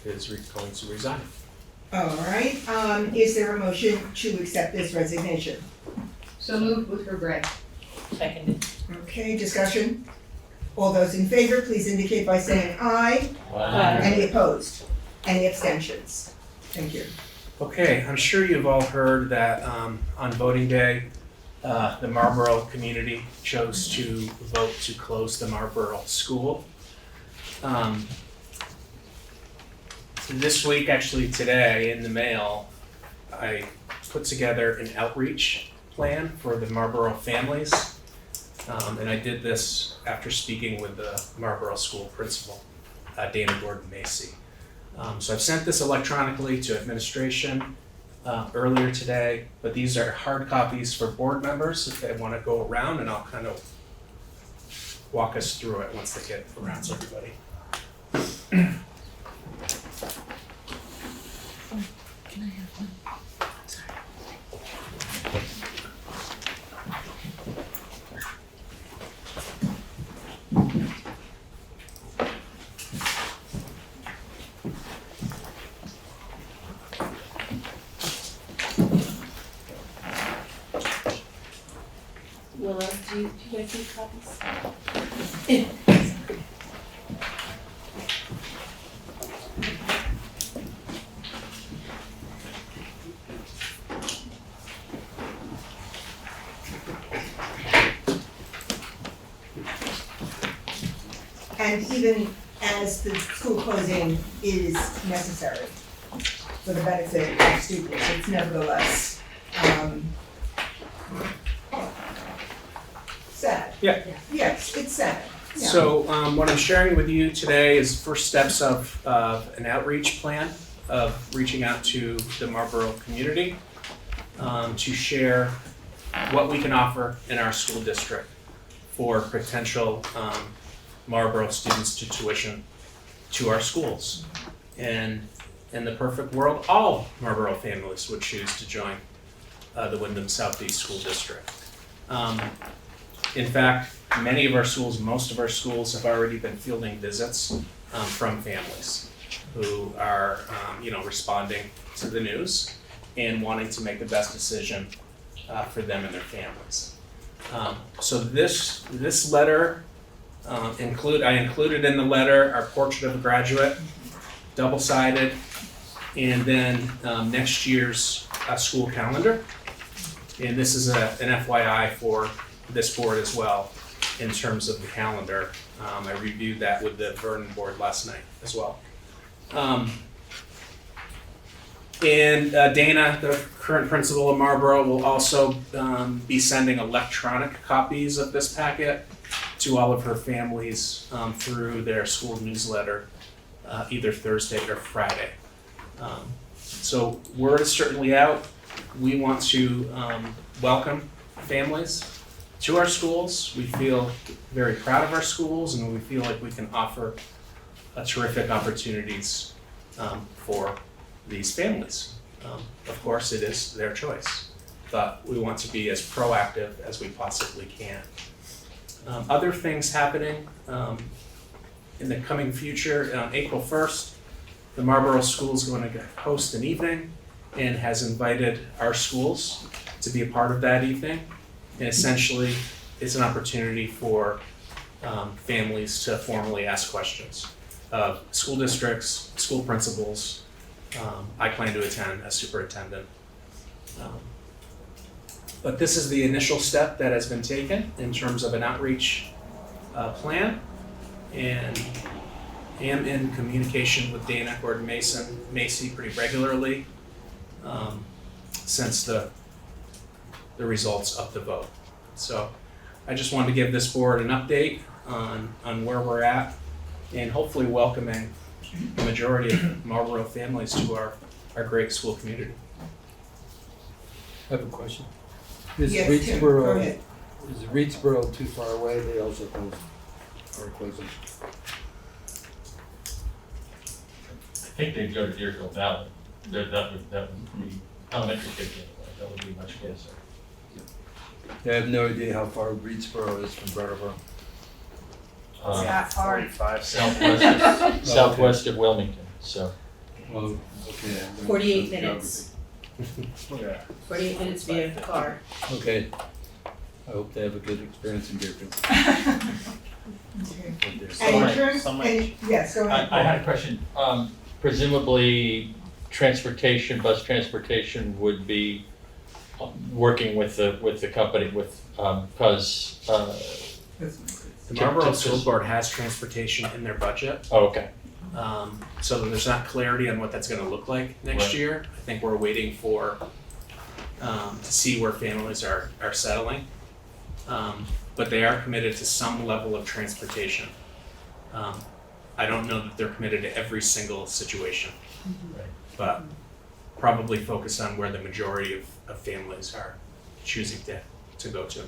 is going to resign. All right, is there a motion to accept this resignation? So moved with regret. Seconded. Okay, discussion? All those in favor, please indicate by saying aye. Aye. Any opposed? Any abstentions? Thank you. Okay, I'm sure you've all heard that on voting day, the Marlboro community chose to vote to close the Marlboro school. This week, actually today, in the mail, I put together an outreach plan for the Marlboro families. And I did this after speaking with the Marlboro school principal, Dana Gordon Macy. So I've sent this electronically to administration earlier today, but these are hard copies for board members if they want to go around, and I'll kind of walk us through it once they get around to everybody. Can I have one? Sorry. Willow, do you guys need copies? And even as the school closing is necessary for the benefit of students, it's nevertheless, sad. Yeah. Yes, it's sad. Yeah. So what I'm sharing with you today is first steps of an outreach plan of reaching out to the Marlboro community to share what we can offer in our school district for potential Marlboro students to tuition to our schools. And in the perfect world, all Marlboro families would choose to join the Windham Southeast School District. In fact, many of our schools, most of our schools have already been fielding visits from families who are, responding to the news and wanting to make the best decision for them and their families. So this letter, I included in the letter our portrait of a graduate, double-sided, and then next year's school calendar. And this is an FYI for this board as well in terms of the calendar. I reviewed that with the Vernon board last night as well. And Dana, the current principal of Marlboro, will also be sending electronic copies of this packet to all of her families through their school newsletter either Thursday or Friday. So word is certainly out. We want to welcome families to our schools. We feel very proud of our schools, and we feel like we can offer terrific opportunities for these families. Of course, it is their choice, but we want to be as proactive as we possibly can. Other things happening in the coming future, on April 1st, the Marlboro School is going to host an evening and has invited our schools to be a part of that evening. And essentially, it's an opportunity for families to formally ask questions of school districts, school principals. I plan to attend as superintendent. But this is the initial step that has been taken in terms of an outreach plan, and am in communication with Dana Gordon-Macy pretty regularly since the results of the vote. So I just wanted to give this board an update on where we're at, and hopefully welcoming the majority of Marlboro families to our great school community. I have a question. Is Yes, Tim, go ahead. Is Reedsboro too far away? They also close, are closing. I think they'd go to Deerfield Valley. That would be elementary kids anyway. That would be much closer. I have no idea how far Reedsboro is from Brattleboro. That far. 45. Southwest of Wilmington, so. Well, okay. I'm gonna 48 do minutes. Yeah. 48 minutes via car. geography. Okay. I hope they have a good experience in Deerfield. And in terms, yes, go ahead. I had a question. Presumably, bus transportation would be working with the company because. The Marlboro School Board has transportation in their budget. Oh, okay. So there's not clarity on what that's gonna look like next Right. year. I think we're waiting for, to see where families are settling. But they are committed to some level of transportation. I don't know that they're committed to every single situation, but probably focused on where the majority of families are choosing to go to.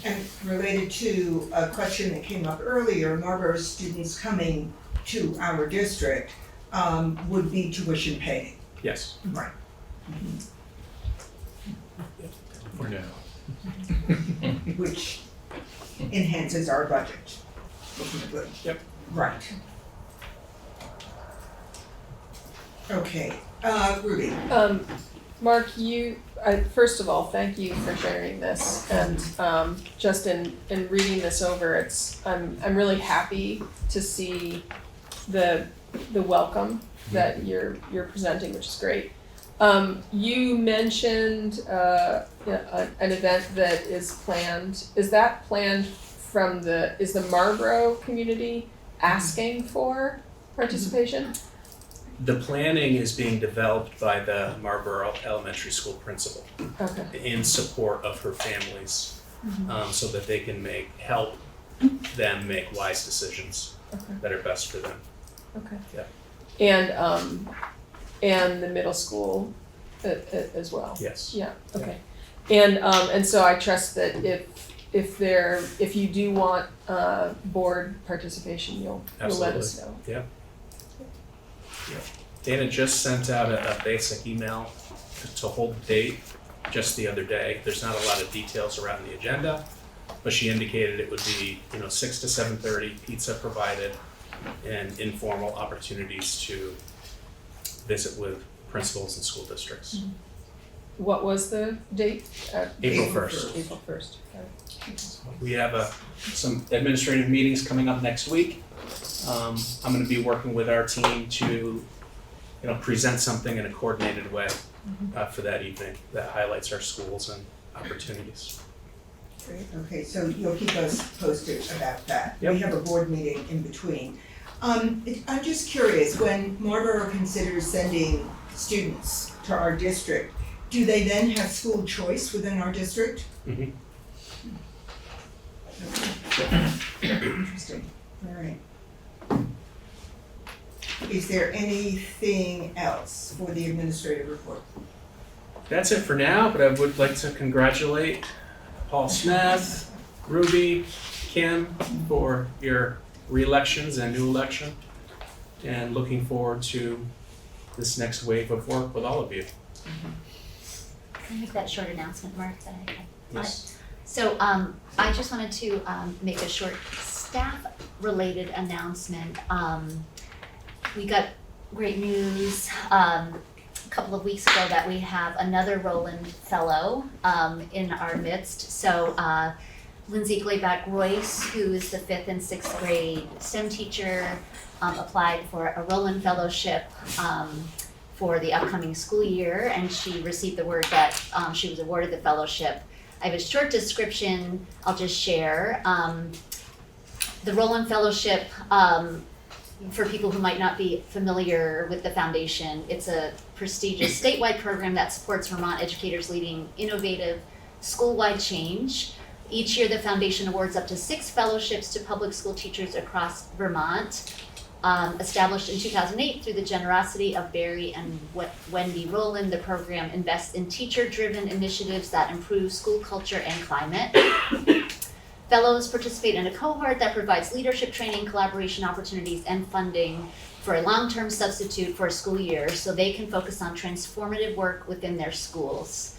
And related to a question that came up earlier, Marlboro students coming to our district would be tuition paid. Yes. Right. For now. Which enhances our budget. Ultimately. Yep. Right. Okay, Ruby. Mark, first of all, thank you for sharing this, and just in reading this over, I'm really happy to see the welcome that you're presenting, which is great. You mentioned an event that is planned. Is that planned is the Marlboro community asking for participation? The planning is being developed by the Marlboro Elementary School principal Okay. in support of her families, so that they can help them make wise decisions that are best for them. Okay. Yeah. And the middle school as well. Yes. Yeah. Okay. And so I trust that if you do want board participation, you'll let us know. Yeah. Dana just sent out a basic email to hold the date just the other day. There's not a lot of details around the agenda, but she indicated it would be, 6 to 7:30, pizza provided, and informal opportunities to visit with principals and school districts. What was the date? April 1st. April 1st. We have some administrative meetings coming up next week. I'm gonna be working with our team to, present something in a coordinated way for that evening that highlights our schools and opportunities. Okay, so you'll keep us posted about that. Yep. We have a board meeting in between. I'm just curious, when Marlboro considers sending students to our district, do they then have school choice within our district? Mhm. Interesting, all right. Is there anything else for the administrative report? That's it for now, but I would like to congratulate Paul Smith, Ruby, Kim for your re-elections and new election, and looking forward to this next wave of work with all of you. Can I make that short announcement, Mark, that I Yes. So I just wanted to make a short staff-related announcement. We got great news a couple of weeks ago that we have another Roland Fellow in our midst. So Lindsay Glayback-Royce, who is the 5th and 6th grade STEM teacher, applied for a Roland Fellowship for the upcoming school year, and she received the word that she was awarded the fellowship. I have a short description I'll just share. The Roland Fellowship, for people who might not be familiar with the foundation, it's a prestigious statewide program that supports Vermont educators leading innovative school-wide change. Each year, the foundation awards up to 6 fellowships to public school teachers across Vermont. Established in 2008 through the generosity of Barry and Wendy Rowland, the program invests in teacher-driven initiatives that improve school culture and climate. Fellows participate in a cohort that provides leadership training, collaboration opportunities, and funding for a long-term substitute for a school year so they can focus on transformative work within their schools.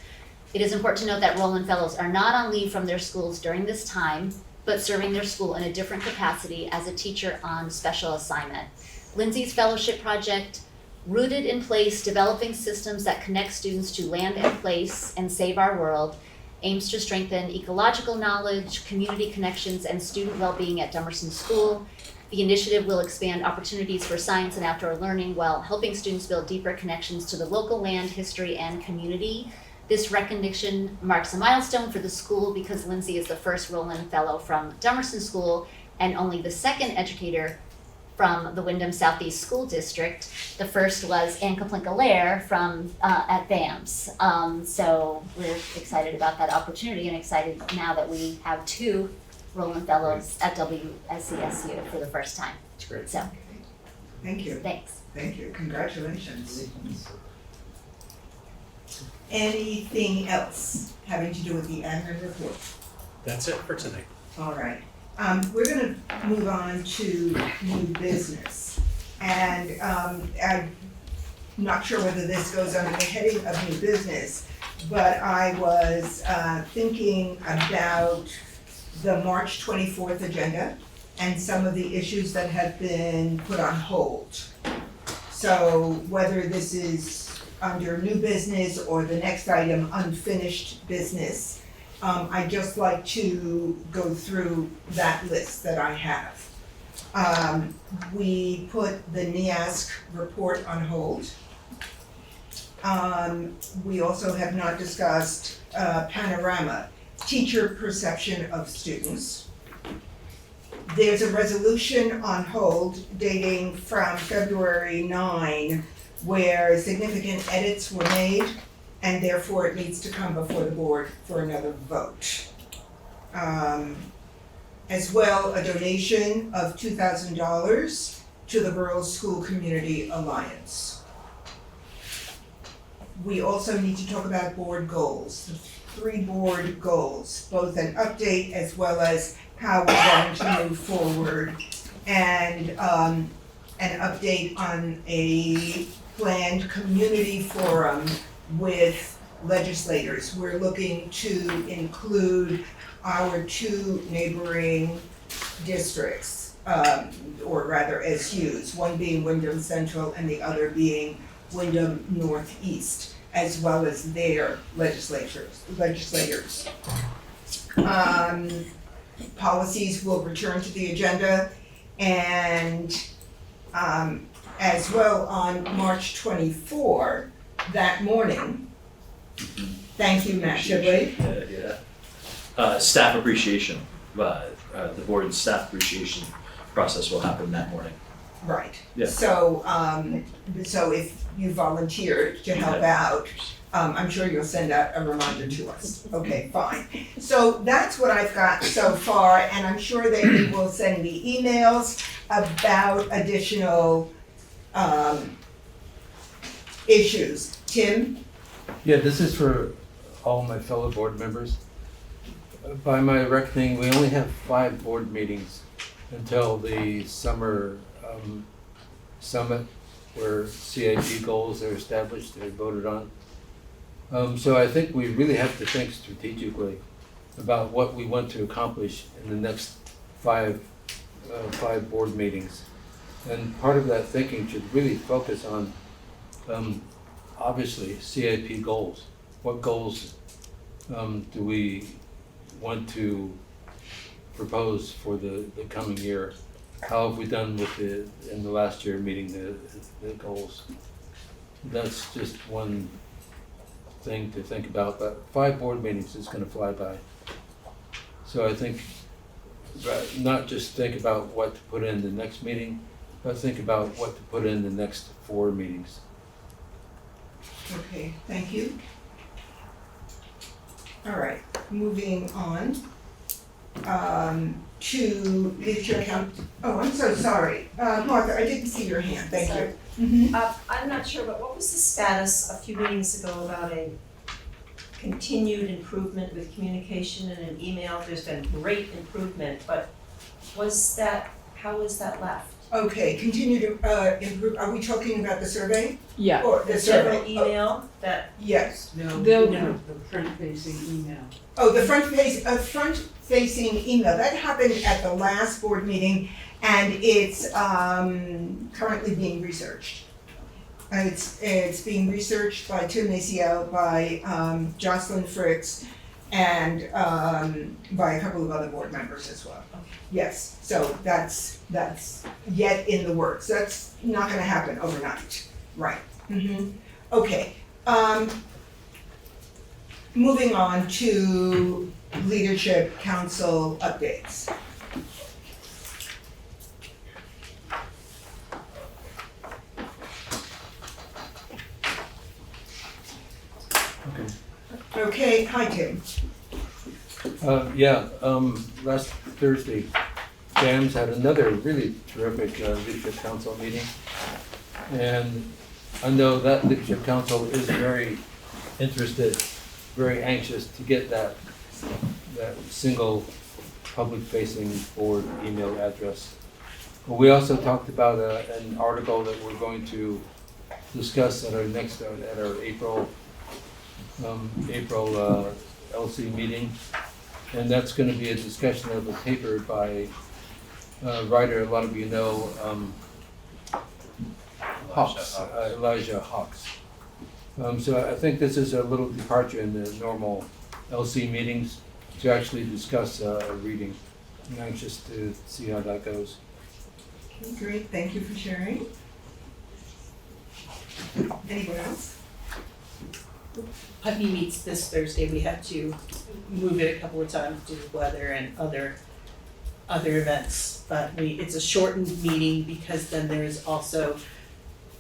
It is important to note that Rowland Fellows are not on leave from their schools during this time, but serving their school in a different capacity as a teacher on special assignment. Lindsay's fellowship project, Rooted in Place, Developing Systems that Connect Students to Land and Place and Save Our World, aims to strengthen ecological knowledge, community connections, and student well-being at Dummerson School. The initiative will expand opportunities for science and outdoor learning while helping students build deeper connections to the local land, history, and community. This recognition marks a milestone for the school because Lindsay is the first Roland Fellow from Dummerson School and only the second educator from the Windham Southeast School District. The first was Anne Kaplinka-Lair from at BAMS. So we're excited about that opportunity and excited now that we have 2 Roland Fellows at WSESU for the first time. That's great. So, Thank you. thanks. Thank you, congratulations. Anything else having to do with the admin report? That's it for tonight. All right, we're gonna move on to new business. And I'm not sure whether this goes under the heading of new business, but I was thinking about the March 24th agenda and some of the issues that have been put on hold. So whether this is under new business or the next item, unfinished business, I'd just like to go through that list that I have. We put the NEASC report on hold. We also have not discussed Panorama, teacher perception of students. There's a resolution on hold dating from February 9 where significant edits were made and therefore it needs to come before the board for another vote. As well, a donation of $2,000 to the Rural School Community Alliance. We also need to talk about board goals, the 3 board goals, both an update as well as how we're going to move forward, and an update on a planned community forum with legislators. We're looking to include our 2 neighboring districts, or rather SUs, one being Windham Central and the other being Windham Northeast, as well as their legislators. Policies will return to the agenda, and as well on March 24, that morning. Thank you, Matt Shibley. Staff appreciation, the board's staff appreciation process will happen that morning. Right. Yeah. So, so if you volunteered to help out, I'm sure you'll send out a reminder to us. Okay, fine. So that's what I've got so far, and I'm sure that you will send me emails about additional issues. Tim? Yeah, this is for all my fellow board members. By my reckoning, we only have 5 board meetings until the summer summit where CIP goals are established and voted on. So I think we really have to think strategically about what we want to accomplish in the next 5 board meetings. And part of that thinking should really focus on, obviously, CIP goals. What goals do we want to propose for the coming year? How have we done with in the last year meeting the goals? That's just one thing to think about, but 5 board meetings is gonna fly by. So I think, not just think about what to put in the next meeting, but think about what to put in the next 4 meetings. Okay, thank you. All right, moving on to leadership account. Oh, I'm so sorry. Martha, I didn't see your hand. Thank you. I'm not sure, but what was the status a few meetings ago about a continued improvement with communication and an email? There's been great improvement, but how was that left? Okay, continue to improve. Are we talking about the survey? Yeah. Or the The survey? general email that, Yes. No, They'll- no, the front-facing email. Oh, the front-facing email. That happened at the last board meeting, and it's currently being researched. It's being researched by Tim Maciel, by Jocelyn Fritz, and by a couple of other board members as well. Yes, so that's yet in the works. That's not gonna happen overnight, right? Okay, moving on to leadership council updates. Okay, hi Tim. Last Thursday, JAMS had another really terrific leadership council meeting. And I know that leadership council is very interested, very anxious to get that single public-facing board email address. But we also talked about an article that we're going to discuss at our April LC meeting. And that's going to be a discussion of a paper by a writer a lot of you know, Elijah Hawks. So I think this is a little departure in the normal LC meetings to actually discuss a reading. I'm anxious to see how that goes. Great, thank you for sharing. Anyone else? Putney meets this Thursday. We had to move it a couple of times due to weather and other events. But it's a shortened meeting because then there is also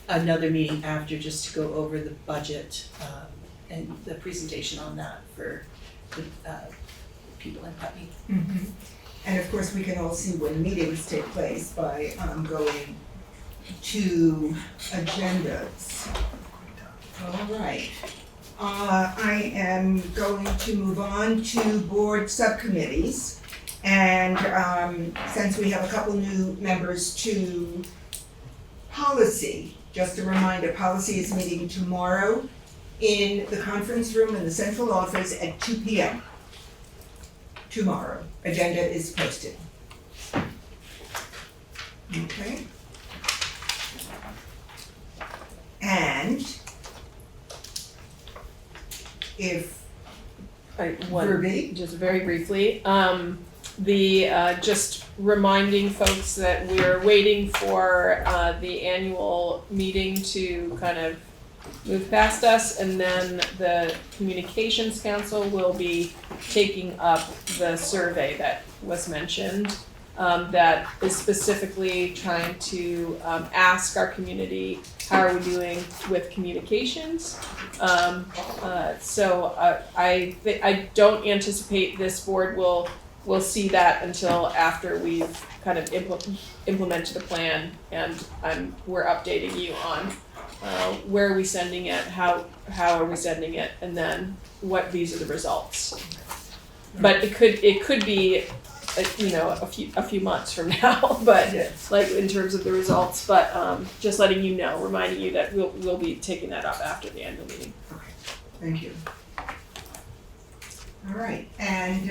another meeting after just to go over the budget and the presentation on that for the people in Putney. Mm-hmm. And of course, we can all see when meetings take place by going to agendas. All right. I am going to move on to board subcommittees. And since we have a couple new members to policy, just a reminder, policy is meeting tomorrow in the conference room in the central office at 2 p.m. tomorrow. Agenda is posted. Okay. And if Verbi, just very briefly, just reminding folks that we're waiting for the annual meeting to kind of move past us, and then the Communications Council will be taking up the survey that was mentioned, that is specifically trying to ask our community, how are we doing with communications? I don't anticipate this board will see that until after we've kind of implemented the plan, and we're updating you on where are we sending it, how are we sending it, and then what these are the results. But it could be a few months from now, but like in terms of the results. But just letting you know, reminding you that we'll be taking that up after the annual meeting. okay, thank you. All right, and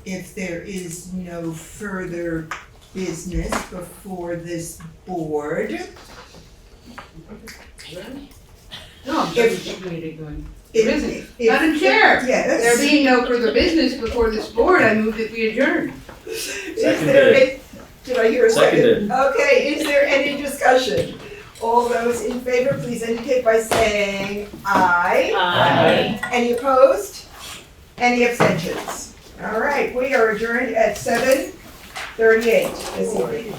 if there is no further business before this board, No, I'm If- just meeting going. if- Madam Chair, Yes. there being no further business before this board, I move that we adjourn. Is there any, did I hear a second? Seconded. Okay, is there any discussion? All those in favor, please indicate by saying aye. Aye. Any opposed? Any abstentions? All right, we are adjourned at 7:38 this evening.